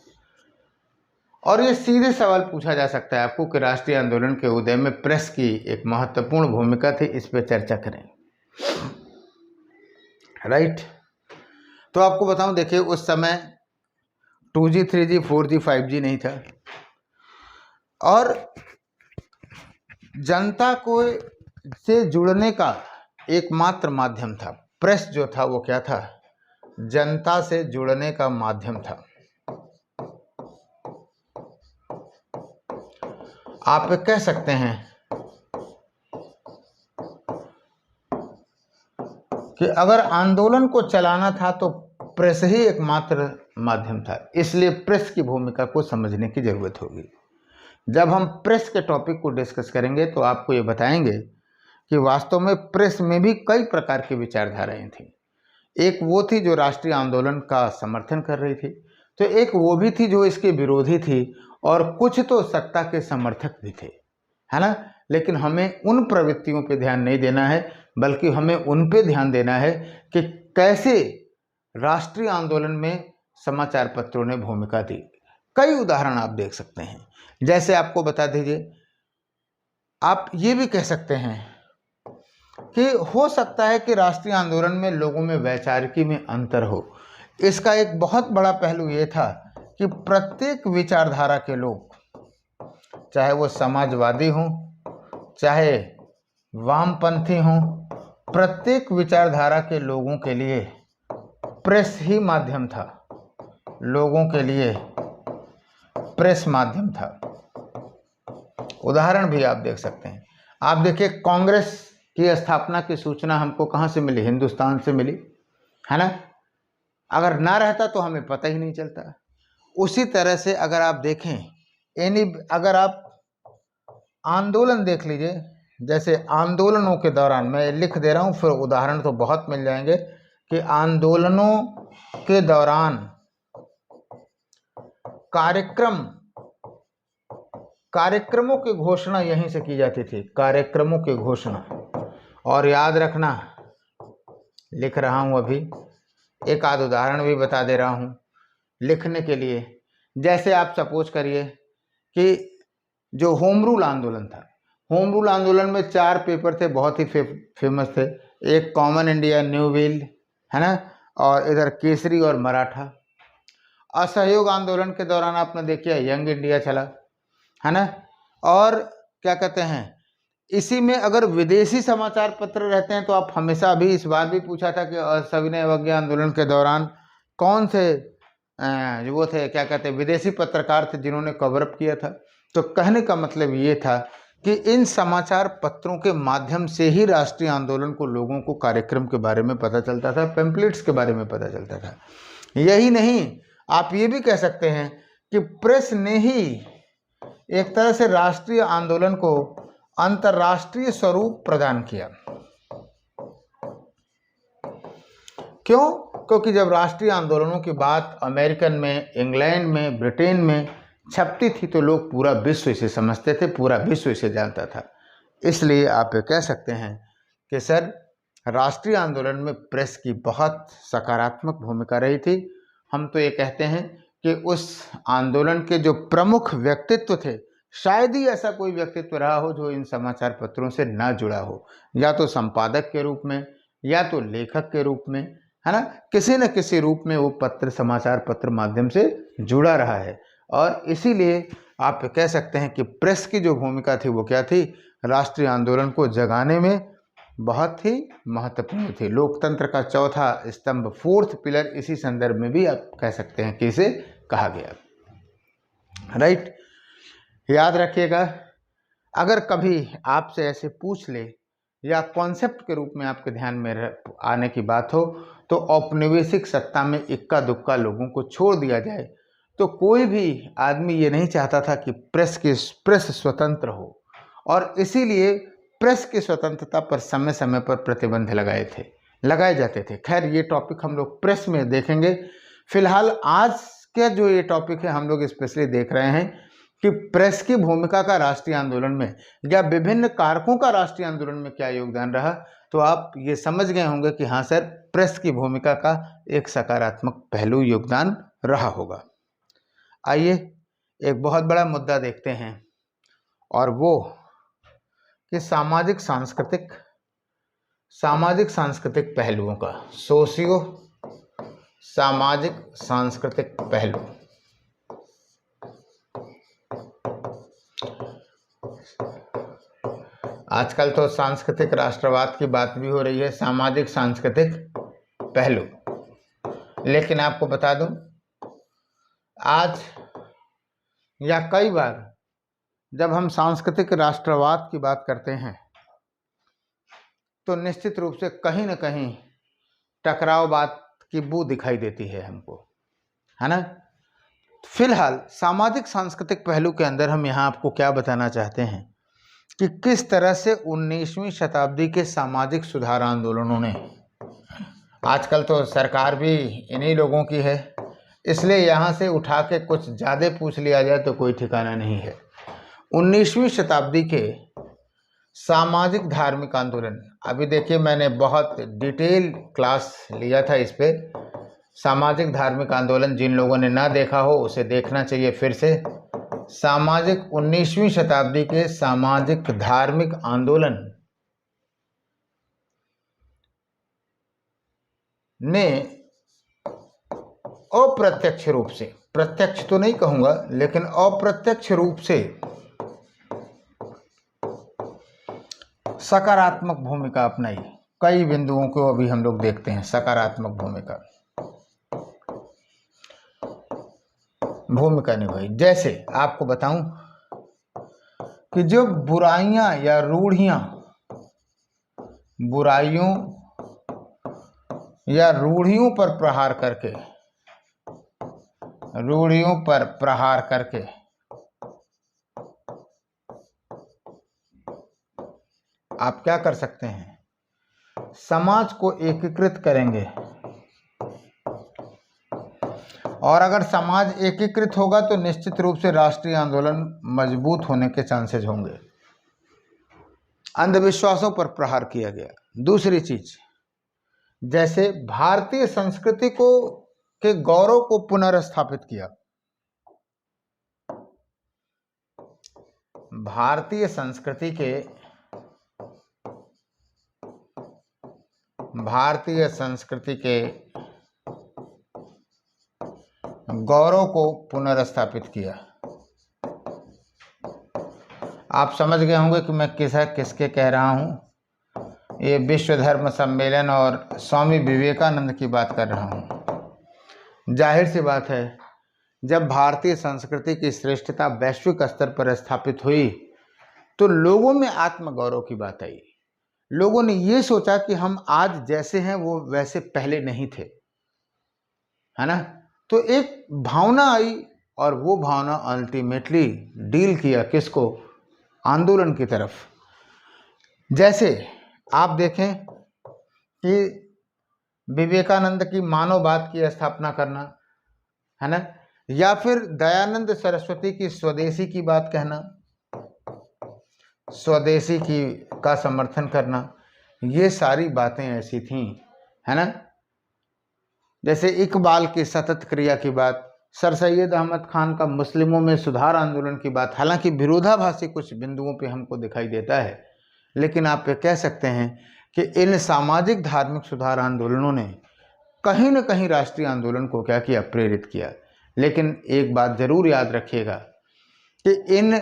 और ये सीधे सवाल पूछा जा सकता है आपको कि राष्ट्रीय आंदोलन के उदय में प्रेस की एक महत्वपूर्ण भूमिका थी, इस पर चर्चा करें, राइट। तो आपको बताऊं, देखिए उस समय 2G, 3G, 4G, 5G नहीं था और जनता को से जुड़ने का एकमात्र माध्यम था प्रेस। जो था वो क्या था, जनता से जुड़ने का माध्यम था। आप कह सकते हैं कि अगर आंदोलन को चलाना था तो प्रेस ही एकमात्र माध्यम था, इसलिए प्रेस की भूमिका को समझने की जरूरत होगी। जब हम प्रेस के टॉपिक को डिस्कस करेंगे तो आपको ये बताएंगे कि वास्तव में प्रेस में भी कई प्रकार की विचारधाराएं थी। एक वो थी जो राष्ट्रीय आंदोलन का समर्थन कर रही थी, तो एक वो भी थी जो इसके विरोधी थी, और कुछ तो सत्ता के समर्थक भी थे, है ना। लेकिन हमें उन प्रवृत्तियों पे ध्यान नहीं देना है, बल्कि हमें उन पे ध्यान देना है कि कैसे राष्ट्रीय आंदोलन में समाचार पत्रों ने भूमिका दी। कई उदाहरण आप देख सकते हैं। जैसे आपको बता दीजिए, आप ये भी कह सकते हैं कि हो सकता है कि राष्ट्रीय आंदोलन में लोगों में वैचारिकी में अंतर हो। इसका एक बहुत बड़ा पहलू ये था कि प्रत्येक विचारधारा के लोग, चाहे वो समाजवादी हों, चाहे वामपंथी हों, प्रत्येक विचारधारा के लोगों के लिए प्रेस ही माध्यम था। लोगों के लिए प्रेस माध्यम था। उदाहरण भी आप देख सकते हैं। आप देखिए, कांग्रेस की स्थापना की सूचना हमको कहाँ से मिली? हिंदुस्तान से मिली, है ना। अगर ना रहता तो हमें पता ही नहीं चलता। उसी तरह से अगर आप देखें, अगर आप आंदोलन देख लीजिए, जैसे आंदोलनों के दौरान, मैं लिख दे रहा हूँ, फिर उदाहरण तो बहुत मिल जाएंगे। कि आंदोलनों के दौरान कार्यक्रमों की घोषणा यहीं से की जाती थी, कार्यक्रमों की घोषणा। और याद रखना, लिख रहा हूं अभी, एक आध उदाहरण भी बता दे रहा हूं लिखने के लिए। जैसे आप सपोज करिए कि जो होम रूल आंदोलन था, होम रूल आंदोलन में 4 पेपर थे, बहुत ही फेमस थे। एक कॉमन इंडिया, न्यू व्हील, है ना, और इधर केसरी और मराठा। असहयोग आंदोलन के दौरान आपने देखिए यंग इंडिया चला, है ना। और क्या कहते हैं, इसी में अगर विदेशी समाचार पत्र रहते हैं तो आप हमेशा, अभी इस बार भी पूछा था कि सविनय अवज्ञा आंदोलन के दौरान कौन से वो थे, क्या कहते हैं, विदेशी पत्रकार थे जिन्होंने कवरअप किया था। तो कहने का मतलब ये था कि इन समाचार पत्रों के माध्यम से ही राष्ट्रीय आंदोलन को, लोगों को कार्यक्रम के बारे में पता चलता था, पैम्पलेट्स के बारे में पता चलता था। यही नहीं, आप ये भी कह सकते हैं कि प्रेस ने ही एक तरह से राष्ट्रीय आंदोलन को अंतर्राष्ट्रीय स्वरूप प्रदान किया। क्यों? क्योंकि जब राष्ट्रीय आंदोलनों की बात अमेरिकन में, इंग्लैंड में, ब्रिटेन में छपती थी तो लोग पूरा विश्व इसे समझते थे, पूरा विश्व इसे जानता था। इसलिए आप कह सकते हैं कि सर, राष्ट्रीय आंदोलन में प्रेस की बहुत सकारात्मक भूमिका रही थी। हम तो ये कहते हैं कि उस आंदोलन के जो प्रमुख व्यक्तित्व थे, शायद ही ऐसा कोई व्यक्तित्व रहा हो जो इन समाचार पत्रों से ना जुड़ा हो, या तो संपादक के रूप में, या तो लेखक के रूप में, है ना, किसी न किसी रूप में वो पत्र, समाचार पत्र माध्यम से जुड़ा रहा है। और इसीलिए आप कह सकते हैं कि प्रेस की जो भूमिका थी वो क्या थी, राष्ट्रीय आंदोलन को जगाने में बहुत ही महत्वपूर्ण थी। लोकतंत्र का चौथा स्तंभ, 4th पिलर, इसी संदर्भ में भी आप कह सकते हैं कि इसे कहा गया। राइट, याद रखिएगा, अगर कभी आपसे ऐसे पूछ ले या कॉन्सेप्ट के रूप में आपके ध्यान में आने की बात हो तो औपनिवेशिक सत्ता में इक्का दुक्का लोगों को छोड़ दिया जाए, तो कोई भी आदमी ये नहीं चाहता था कि प्रेस स्वतंत्र हो, और इसीलिए प्रेस की स्वतंत्रता पर समय समय पर प्रतिबंध लगाए जाते थे। खैर, ये टॉपिक हम लोग प्रेस में देखेंगे। फिलहाल आज का जो ये टॉपिक है, हम लोग स्पेशली देख रहे हैं कि प्रेस की भूमिका का राष्ट्रीय आंदोलन में, या विभिन्न कारकों का राष्ट्रीय आंदोलन में क्या योगदान रहा। तो आप ये समझ गए होंगे कि हाँ सर, प्रेस की भूमिका का एक सकारात्मक पहलू योगदान रहा होगा। आइए एक बहुत बड़ा मुद्दा देखते हैं, और वो कि सामाजिक सांस्कृतिक पहलुओं का, सामाजिक सांस्कृतिक पहलू। आजकल तो सांस्कृतिक राष्ट्रवाद की बात भी हो रही है, सामाजिक सांस्कृतिक पहलू। लेकिन आपको बता दूं, आज या कई बार जब हम सांस्कृतिक राष्ट्रवाद की बात करते हैं तो निश्चित रूप से कहीं ना कहीं टकराववाद की बू दिखाई देती है हमको, है ना। फिलहाल सामाजिक सांस्कृतिक पहलू के अंदर हम यहाँ आपको क्या बताना चाहते हैं कि किस तरह से 19वीं शताब्दी के सामाजिक सुधार आंदोलनों ने, आजकल तो सरकार भी इन्हीं लोगों की है, इसलिए यहाँ से उठा के कुछ ज़्यादा पूछ लिया जाए तो कोई ठिकाना नहीं है। 19वीं शताब्दी के सामाजिक धार्मिक आंदोलन, अभी देखिए मैंने बहुत डिटेल क्लास लिया था इस पे, सामाजिक धार्मिक आंदोलन। जिन लोगों ने ना देखा हो उसे देखना चाहिए फिर से। सामाजिक 19वीं शताब्दी के सामाजिक धार्मिक आंदोलन ने अप्रत्यक्ष रूप से, प्रत्यक्ष तो नहीं कहूंगा लेकिन अप्रत्यक्ष रूप से सकारात्मक भूमिका अपनाई। कई बिंदुओं को अभी हम लोग देखते हैं, सकारात्मक भूमिका निभाई। जैसे आपको बताऊं कि जो बुराइयां या रूढ़ियों पर प्रहार करके आप क्या कर सकते हैं, समाज को एकीकृत करेंगे, और अगर समाज एकीकृत होगा तो निश्चित रूप से राष्ट्रीय आंदोलन मजबूत होने के चांसेस होंगे। अंधविश्वासों पर प्रहार किया गया। दूसरी चीज, जैसे भारतीय संस्कृति को के गौरव को पुनर्स्थापित किया। भारतीय संस्कृति के गौरव को पुनर्स्थापित किया। आप समझ गए होंगे कि मैं किसके कह रहा हूं। ये विश्व धर्म सम्मेलन और स्वामी विवेकानंद की बात कर रहा हूं। जाहिर सी बात है, जब भारतीय संस्कृति की श्रेष्ठता वैश्विक स्तर पर स्थापित हुई तो लोगों में आत्मगौरव की बात आई। लोगों ने ये सोचा कि हम आज जैसे हैं वो वैसे पहले नहीं थे, है ना। तो एक भावना आई और वो भावना अल्टीमेटली डील किया किसको? आंदोलन की तरफ। जैसे आप देखें कि विवेकानंद की मानववाद की स्थापना करना, है ना, या फिर दयानंद सरस्वती की स्वदेशी की बात कहना, स्वदेशी का समर्थन करना, ये सारी बातें ऐसी थीं, है ना। जैसे इकबाल की सतत क्रिया की बात, सर सैयद अहमद खान का मुस्लिमों में सुधार आंदोलन की बात। हालांकि विरोधाभासी कुछ बिंदुओं पे हमको दिखाई देता है, लेकिन आप ये कह सकते हैं कि इन सामाजिक धार्मिक सुधार आंदोलनों ने कहीं न कहीं राष्ट्रीय आंदोलन को क्या किया? प्रेरित किया। लेकिन एक बात जरूर याद रखिएगा कि इन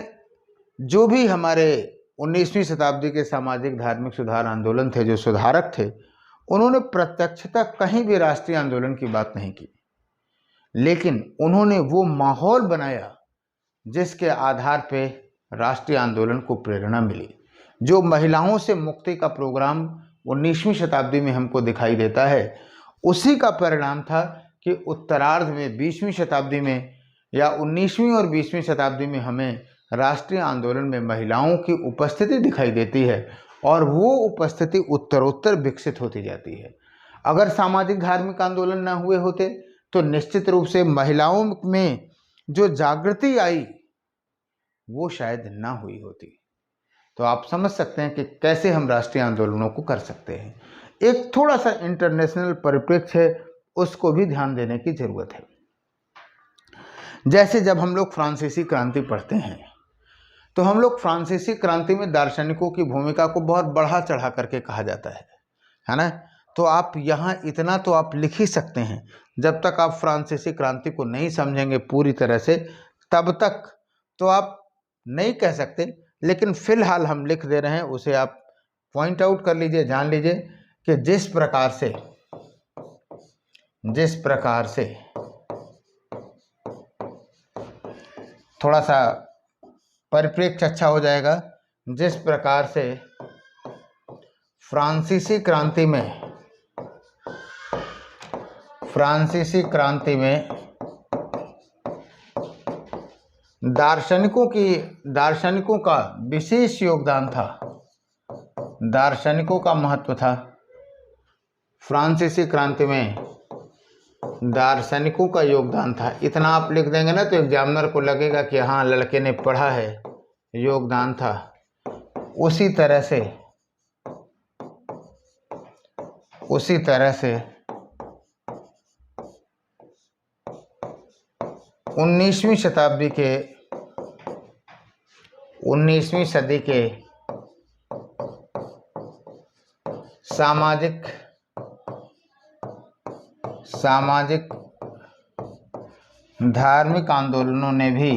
जो भी हमारे 19वीं शताब्दी के सामाजिक धार्मिक सुधार आंदोलन थे, जो सुधारक थे, उन्होंने प्रत्यक्षतः कहीं भी राष्ट्रीय आंदोलन की बात नहीं की, लेकिन उन्होंने वो माहौल बनाया जिसके आधार पे राष्ट्रीय आंदोलन को प्रेरणा मिली। जो महिलाओं से मुक्ति का प्रोग्राम 19वीं शताब्दी में हमको दिखाई देता है, उसी का परिणाम था कि उत्तरार्ध में 20वीं शताब्दी में या 19वीं और 20वीं शताब्दी में हमें राष्ट्रीय आंदोलन में महिलाओं की उपस्थिति दिखाई देती है और वो उपस्थिति उत्तरोत्तर विकसित होती जाती है। अगर सामाजिक धार्मिक आंदोलन न हुए होते तो निश्चित रूप से महिलाओं में जो जागृति आई वो शायद ना हुई होती। तो आप समझ सकते हैं कि कैसे हम राष्ट्रीय आंदोलनों को कर सकते हैं। एक थोड़ा सा इंटरनेशनल परिप्रेक्ष्य है, उसको भी ध्यान देने की जरूरत है। जैसे जब हम लोग फ्रांसीसी क्रांति पढ़ते हैं तो हम लोग फ्रांसीसी क्रांति में दार्शनिकों की भूमिका को बहुत बढ़ा चढ़ा करके कहा जाता है ना। तो आप यहाँ इतना तो आप लिख ही सकते हैं, जब तक आप फ्रांसीसी क्रांति को नहीं समझेंगे पूरी तरह से तब तक तो आप नहीं कह सकते, लेकिन फिलहाल हम लिख दे रहे हैं, उसे आप पॉइंट आउट कर लीजिए, जान लीजिए कि जिस प्रकार से थोड़ा सा परिप्रेक्ष्य अच्छा हो जाएगा, जिस प्रकार से फ्रांसीसी क्रांति में दार्शनिकों का विशेष योगदान था, दार्शनिकों का महत्व था। फ्रांसीसी क्रांति में दार्शनिकों का योगदान था। इतना आप लिख देंगे ना तो एग्जामिनर को लगेगा कि हाँ लड़के ने पढ़ा है, योगदान था। उसी तरह से 19वीं सदी के सामाजिक धार्मिक आंदोलनों ने भी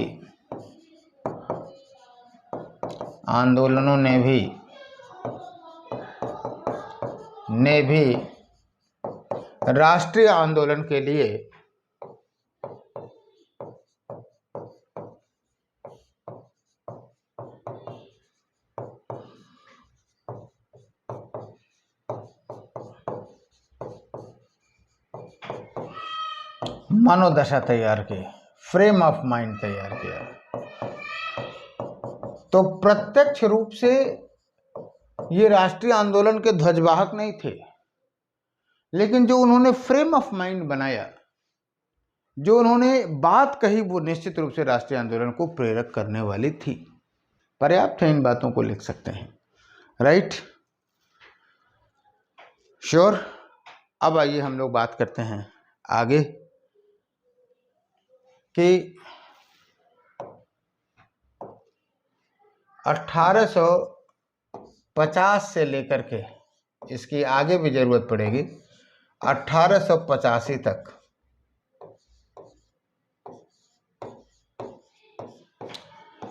राष्ट्रीय आंदोलन के लिए मनोदशा तैयार की, फ्रेम ऑफ माइंड तैयार किया। तो प्रत्यक्ष रूप से ये राष्ट्रीय आंदोलन के ध्वजवाहक नहीं थे, लेकिन जो उन्होंने फ्रेम ऑफ माइंड बनाया, जो उन्होंने बात कही वो निश्चित रूप से राष्ट्रीय आंदोलन को प्रेरक करने वाली थी। पर्याप्त है, इन बातों को लिख सकते हैं। Right, sure. अब आइए हम लोग बात करते हैं आगे कि 1850 से लेकर के, इसकी आगे भी जरूरत पड़ेगी, 1885 तक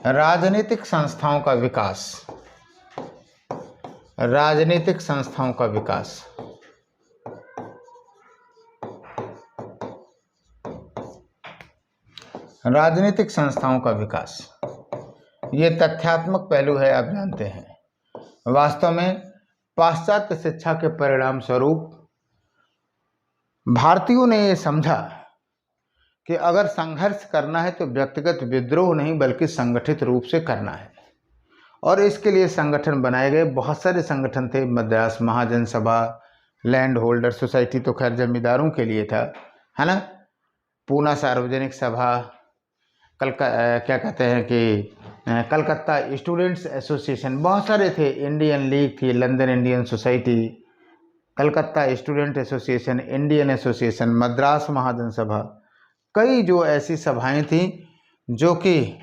राजनीतिक संस्थाओं का विकास, राजनीतिक संस्थाओं का विकास, राजनीतिक संस्थाओं का विकास, ये तथ्यात्मक पहलू है, आप जानते हैं। वास्तव में पाश्चात्य शिक्षा के परिणाम स्वरूप भारतीयों ने ये समझा कि अगर संघर्ष करना है तो व्यक्तिगत विद्रोह नहीं बल्कि संगठित रूप से करना है, और इसके लिए संगठन बनाए गए। बहुत सारे संगठन थे, मद्रास महाजन सभा, लैंड होल्डर सोसाइटी तो खैर जमींदारों के लिए था, है ना, पूना सार्वजनिक सभा, क्या कहते हैं कि कलकत्ता स्टूडेंट्स एसोसिएशन, बहुत सारे थे, इंडियन लीग थी, London Indian society, Calcutta student association, Indian association, Madras Mahajan Sabha, कई जो ऐसी सभाएं थीं जो कि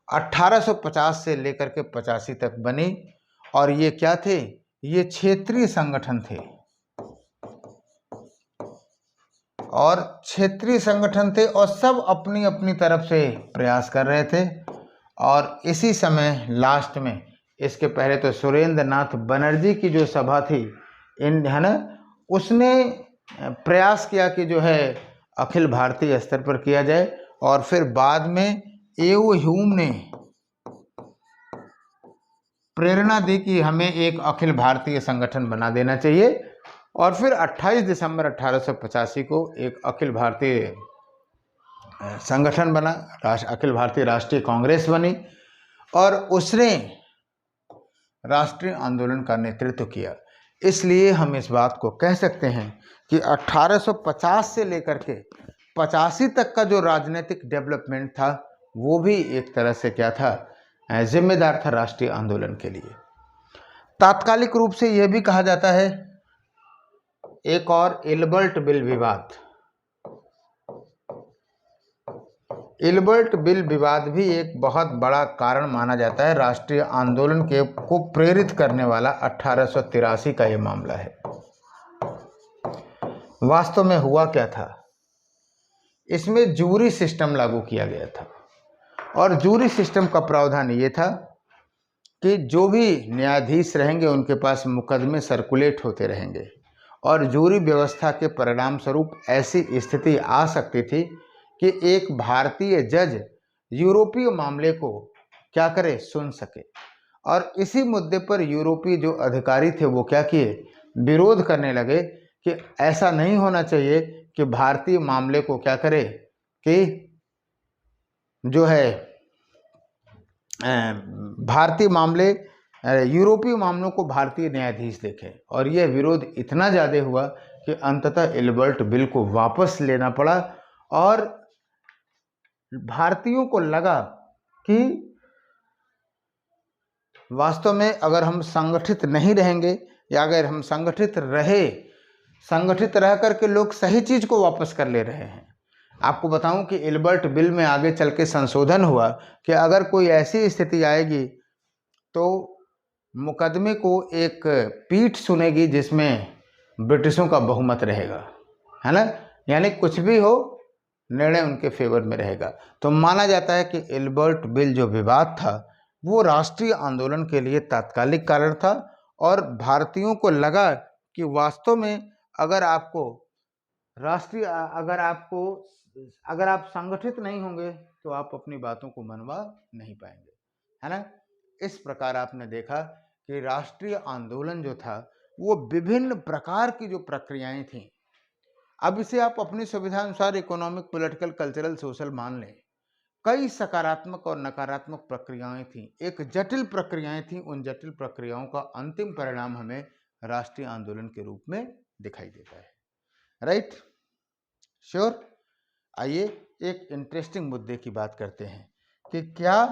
1850 से लेकर के 85 तक बनी। और ये क्या थे? ये क्षेत्रीय संगठन थे, और क्षेत्रीय संगठन थे और सब अपनी अपनी तरफ से प्रयास कर रहे थे। और इसी समय लास्ट में, इसके पहले तो सुरेंद्र नाथ बनर्जी की जो सभा थी है ना, उसने प्रयास किया कि जो है अखिल भारतीय स्तर पर किया जाए, और फिर बाद में एओ ह्यूम ने प्रेरणा दी कि हमें एक अखिल भारतीय संगठन बना देना चाहिए, और फिर 28 दिसंबर 1885 को एक अखिल भारतीय संगठन बना, अखिल भारतीय राष्ट्रीय कांग्रेस बनी, और उसने राष्ट्रीय आंदोलन का नेतृत्व किया। इसलिए हम इस बात को कह सकते हैं कि 1850 से लेकर के 85 तक का जो राजनीतिक डेवलपमेंट था वो भी एक तरह से क्या था, जिम्मेदार था राष्ट्रीय आंदोलन के लिए। तात्कालिक रूप से यह भी कहा जाता है, एक और इल्बर्ट बिल विवाद, इल्बर्ट बिल विवाद भी एक बहुत बड़ा कारण माना जाता है राष्ट्रीय आंदोलन को प्रेरित करने वाला। 1883 का ये मामला है। वास्तव में हुआ क्या था, इसमें जूरी सिस्टम लागू किया गया था, और जूरी सिस्टम का प्रावधान ये था कि जो भी न्यायाधीश रहेंगे उनके पास मुकदमे सर्कुलेट होते रहेंगे, और जूरी व्यवस्था के परिणाम स्वरूप ऐसी स्थिति आ सकती थी कि एक भारतीय जज यूरोपीय मामले को क्या करे, सुन सके। और इसी मुद्दे पर यूरोपीय जो अधिकारी थे वो क्या किए, विरोध करने लगे कि ऐसा नहीं होना चाहिए कि भारतीय मामले को क्या करे, कि जो है भारतीय मामले, यूरोपीय मामलों को भारतीय न्यायाधीश देखें। और यह विरोध इतना ज़्यादा हुआ कि अंततः इल्बर्ट बिल को वापस लेना पड़ा, और भारतीयों को लगा कि वास्तव में अगर हम संगठित नहीं रहेंगे, या अगर हम संगठित रह करके लोग सही चीज़ को वापस कर ले रहे हैं। आपको बताऊं कि इल्बर्ट बिल में आगे चल के संशोधन हुआ कि अगर कोई ऐसी स्थिति आएगी तो मुकदमे को एक पीठ सुनेगी जिसमें ब्रिटिशों का बहुमत रहेगा, है ना, यानी कुछ भी हो निर्णय उनके फेवर में रहेगा। तो माना जाता है कि इल्बर्ट बिल जो विवाद था वो राष्ट्रीय आंदोलन के लिए तात्कालिक कारण था, और भारतीयों को लगा कि वास्तव में अगर आप संगठित नहीं होंगे तो आप अपनी बातों को मनवा नहीं पाएंगे, है ना। इस प्रकार आपने देखा कि राष्ट्रीय आंदोलन जो था वो विभिन्न प्रकार की जो प्रक्रियाएं थीं, अब इसे आप अपनी सुविधा अनुसार इकोनॉमिक, पॉलिटिकल, कल्चरल, सोशल मान लें, कई सकारात्मक और नकारात्मक प्रक्रियाएं थीं, एक जटिल प्रक्रियाएं थीं। उन जटिल प्रक्रियाओं का अंतिम परिणाम हमें राष्ट्रीय आंदोलन के रूप में दिखाई देता है। Right, sure. आइए एक इंटरेस्टिंग मुद्दे की बात करते हैं कि क्या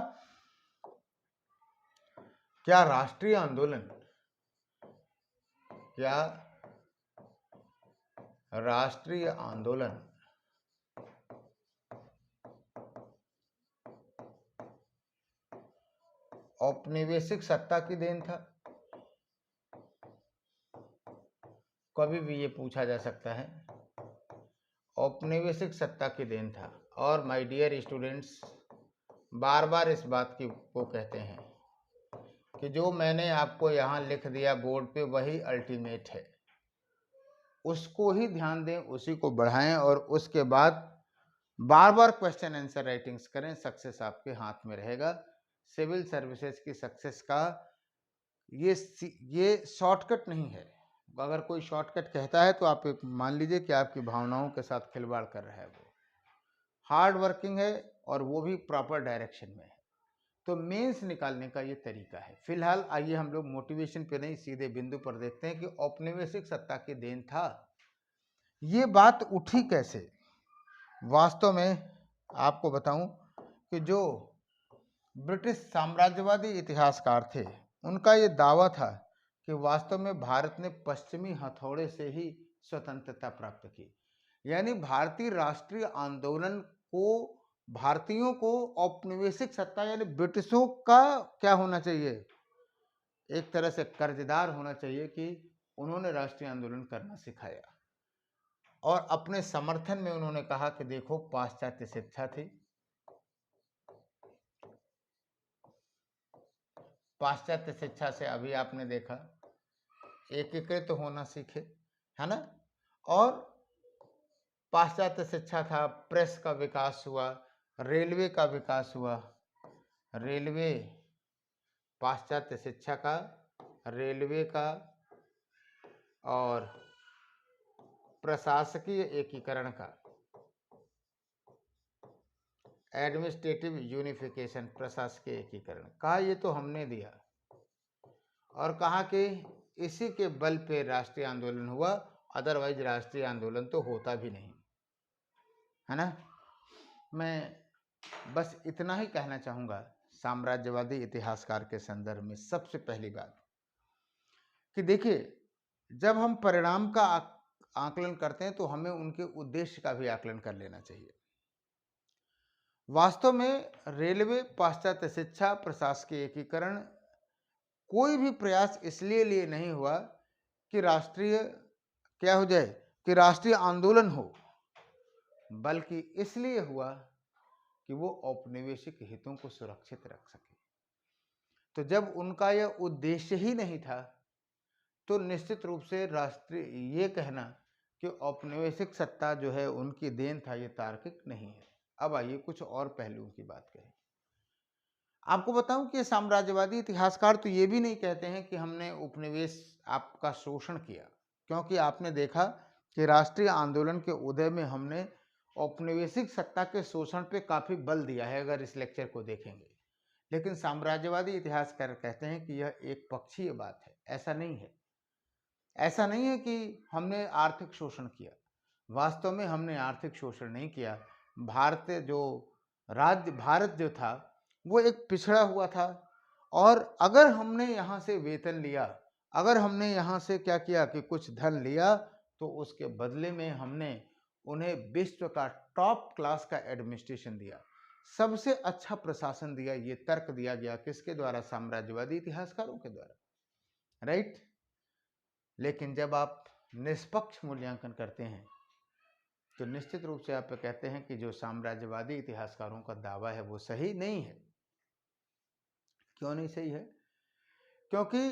राष्ट्रीय आंदोलन, क्या राष्ट्रीय आंदोलन औपनिवेशिक सत्ता की देन था? कभी भी ये पूछा जा सकता है। औपनिवेशिक सत्ता की देन था। और माय डियर स्टूडेंट्स, बार बार इस बात को कहते हैं कि जो मैंने आपको यहाँ लिख दिया बोर्ड पे वही अल्टीमेट है, उसको ही ध्यान दें, उसी को बढ़ाएं और उसके बाद बार बार क्वेश्चन आंसर राइटिंग्स करें। सक्सेस आपके हाथ में रहेगा। सिविल सर्विसेज की सक्सेस का ये शॉर्टकट नहीं है। अगर कोई शॉर्टकट कहता है तो आप मान लीजिए कि आपकी भावनाओं के साथ खिलवाड़ कर रहा है। वो हार्ड वर्किंग है और वो भी प्रॉपर डायरेक्शन में है। तो मेंस निकालने का ये तरीका है। फिलहाल आइए हम लोग मोटिवेशन पे नहीं, सीधे बिंदु पर देखते हैं कि औपनिवेशिक सत्ता की देन था। ये बात उठी कैसे? वास्तव में आपको बताऊं कि जो ब्रिटिश साम्राज्यवादी इतिहासकार थे, उनका ये दावा था कि वास्तव में भारत ने पश्चिमी हथौड़े से ही स्वतंत्रता प्राप्त की। यानी भारतीय राष्ट्रीय आंदोलन को, भारतीयों को औपनिवेशिक सत्ता यानी ब्रिटिशों का क्या होना चाहिए, एक तरह से कर्जदार होना चाहिए कि उन्होंने राष्ट्रीय आंदोलन करना सिखाया। और अपने समर्थन में उन्होंने कहा कि देखो, पाश्चात्य शिक्षा थी, पाश्चात्य शिक्षा से अभी आपने देखा एकीकृत होना सीखे, है ना। और पाश्चात्य शिक्षा था, प्रेस का विकास हुआ, रेलवे का विकास हुआ। रेलवे, पाश्चात्य शिक्षा का, रेलवे का और प्रशासकीय एकीकरण का, एडमिनिस्ट्रेटिव यूनिफिकेशन, प्रशासकीय एकीकरण कहा, ये तो हमने दिया। और कहा कि इसी के बल पे राष्ट्रीय आंदोलन हुआ, अदरवाइज राष्ट्रीय आंदोलन तो होता भी नहीं, है ना। मैं बस इतना ही कहना चाहूँगा साम्राज्यवादी इतिहासकार के संदर्भ में। सबसे पहली बात कि देखिए, जब हम परिणाम का आकलन करते हैं तो हमें उनके उद्देश्य का भी आकलन कर लेना चाहिए। वास्तव में रेलवे, पाश्चात्य शिक्षा, प्रशासकीय एकीकरण, कोई भी प्रयास इसलिए लिए नहीं हुआ कि राष्ट्रीय क्या हो जाए, कि राष्ट्रीय आंदोलन हो, बल्कि इसलिए हुआ कि वो औपनिवेशिक हितों को सुरक्षित रख सके। तो जब उनका यह उद्देश्य ही नहीं था तो निश्चित रूप से राष्ट्रीय, ये कहना कि औपनिवेशिक सत्ता जो है उनकी देन था, ये तार्किक नहीं है। अब आइए कुछ और पहलुओं की बात करें। आपको बताऊं कि साम्राज्यवादी इतिहासकार तो ये भी नहीं कहते हैं कि हमने उपनिवेश आपका शोषण किया, क्योंकि आपने देखा कि राष्ट्रीय आंदोलन के उदय में हमने औपनिवेशिक सत्ता के शोषण पे काफी बल दिया है, अगर इस लेक्चर को देखेंगे। लेकिन साम्राज्यवादी इतिहासकार कहते हैं कि यह एक पक्षीय बात है, ऐसा नहीं है। ऐसा नहीं है कि हमने आर्थिक शोषण किया। वास्तव में हमने आर्थिक शोषण नहीं किया। भारत जो था वो एक पिछड़ा हुआ था, और अगर हमने यहाँ से वेतन लिया, अगर हमने यहाँ से क्या किया कि कुछ धन लिया, तो उसके बदले में हमने उन्हें विश्व का टॉप क्लास का एडमिनिस्ट्रेशन दिया, सबसे अच्छा प्रशासन दिया। ये तर्क दिया गया किसके द्वारा? साम्राज्यवादी इतिहासकारों के द्वारा, राइट। लेकिन जब आप निष्पक्ष मूल्यांकन करते हैं तो निश्चित रूप से आप कहते हैं कि जो साम्राज्यवादी इतिहासकारों का दावा है वो सही नहीं है। क्यों नहीं सही है? क्योंकि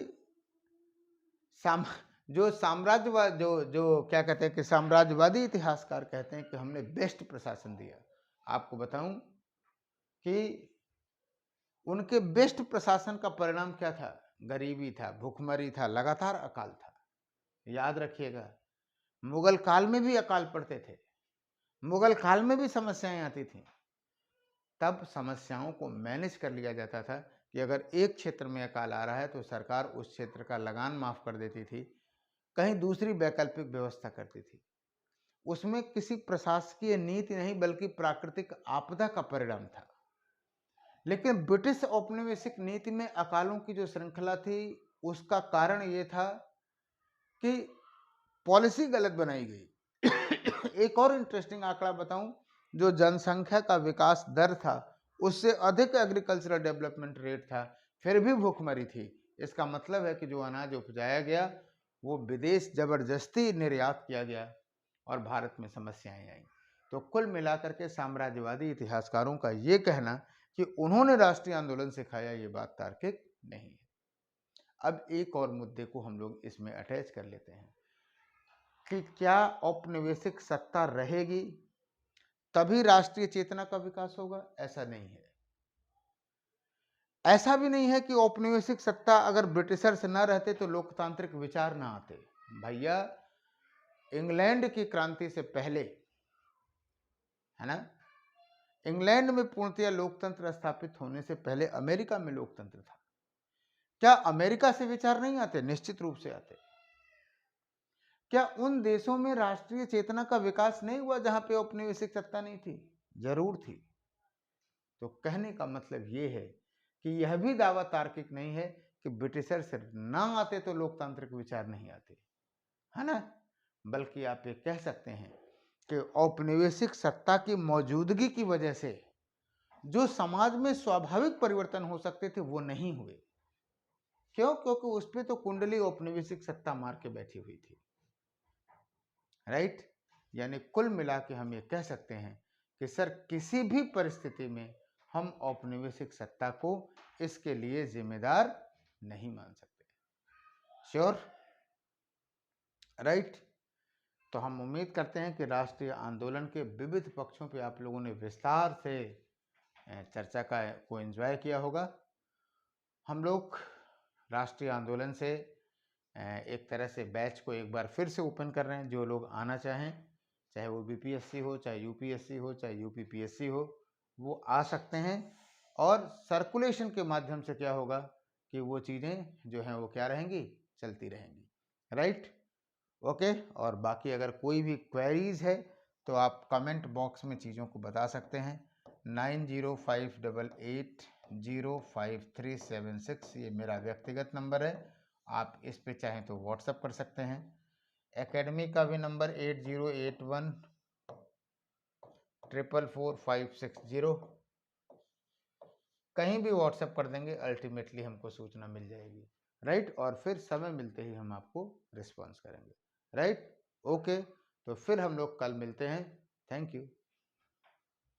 जो क्या कहते हैं कि साम्राज्यवादी इतिहासकार कहते हैं कि हमने बेस्ट प्रशासन दिया। आपको बताऊं कि उनके बेस्ट प्रशासन का परिणाम क्या था? गरीबी था, भूखमरी था, लगातार अकाल था। याद रखिएगा, मुगल काल में भी अकाल पड़ते थे, मुगल काल में भी समस्याएं आती थीं। तब समस्याओं को मैनेज कर लिया जाता था कि अगर एक क्षेत्र में अकाल आ रहा है तो सरकार उस क्षेत्र का लगान माफ कर देती थी, कहीं दूसरी वैकल्पिक व्यवस्था करती थी। उसमें किसी प्रशासकीय नीति नहीं बल्कि प्राकृतिक आपदा का परिणाम था। लेकिन ब्रिटिश औपनिवेशिक नीति में अकालों की जो श्रृंखला थी, उसका कारण ये था कि पॉलिसी गलत बनाई गई। एक और इंटरेस्टिंग आंकड़ा बताऊं, जो जनसंख्या का विकास दर था उससे अधिक एग्रीकल्चरल डेवलपमेंट रेट था, फिर भी भूखमरी थी। इसका मतलब है कि जो अनाज उपजाया गया वो विदेश जबरदस्ती निर्यात किया गया और भारत में समस्याएं आई। तो कुल मिलाकर के साम्राज्यवादी इतिहासकारों का ये कहना कि उन्होंने राष्ट्रीय आंदोलन सिखाया, ये बात तार्किक नहीं है। अब एक और मुद्दे को हम लोग इसमें अटैच कर लेते हैं कि क्या औपनिवेशिक सत्ता रहेगी तभी राष्ट्रीय चेतना का विकास होगा? ऐसा नहीं है। ऐसा भी नहीं है कि औपनिवेशिक सत्ता अगर ब्रिटिशर्स न रहते तो लोकतांत्रिक विचार ना आते। भैया, इंग्लैंड की क्रांति से पहले, है ना, इंग्लैंड में पूर्णतया लोकतंत्र स्थापित होने से पहले अमेरिका में लोकतंत्र था। क्या अमेरिका से विचार नहीं आते? निश्चित रूप से आते। क्या उन देशों में राष्ट्रीय चेतना का विकास नहीं हुआ जहां पे औपनिवेशिक सत्ता नहीं थी? जरूर थी। तो कहने का मतलब ये है कि यह भी दावा तार्किक नहीं है कि ब्रिटिशर से ना आते तो लोकतांत्रिक विचार नहीं आते, है ना। बल्कि आप ये कह सकते हैं कि औपनिवेशिक सत्ता की मौजूदगी की वजह से जो समाज में स्वाभाविक परिवर्तन हो सकते थे वो नहीं हुए। क्यों? क्योंकि उस पर तो कुंडली औपनिवेशिक सत्ता मार के बैठी हुई थी। राइट। यानी कुल मिला के हम ये कह सकते हैं कि सर किसी भी परिस्थिति में हम औपनिवेशिक सत्ता को इसके लिए जिम्मेदार नहीं मान सकते। श्योर? राइट। तो हम उम्मीद करते हैं कि राष्ट्रीय आंदोलन के विविध पक्षों पे आप लोगों ने विस्तार से चर्चा को एंजॉय किया होगा। हम लोग राष्ट्रीय आंदोलन से एक तरह से बैच को एक बार फिर से ओपन कर रहे हैं। जो लोग आना चाहें, चाहे वो बीपीएससी हो, चाहे यूपीएससी हो, चाहे यूपीपीएससी हो, वो आ सकते हैं। और सर्कुलेशन के माध्यम से क्या होगा कि वो चीज़ें जो हैं वो क्या रहेंगी, चलती रहेंगी। राइट। ओके। और बाकी अगर कोई भी क्वेरीज है तो आप कमेंट बॉक्स में चीज़ों को बता सकते हैं। 9058805376 ये मेरा व्यक्तिगत नंबर है। आप इस पे चाहें तो व्हाट्सअप कर सकते हैं। एकेडमी का भी नंबर 8081444560, कहीं भी व्हाट्सअप कर देंगे, अल्टीमेटली हमको सूचना मिल जाएगी। राइट। और फिर समय मिलते ही हम आपको रिस्पॉन्स करेंगे। राइट। ओके। तो फिर हम लोग कल मिलते हैं। Thank you.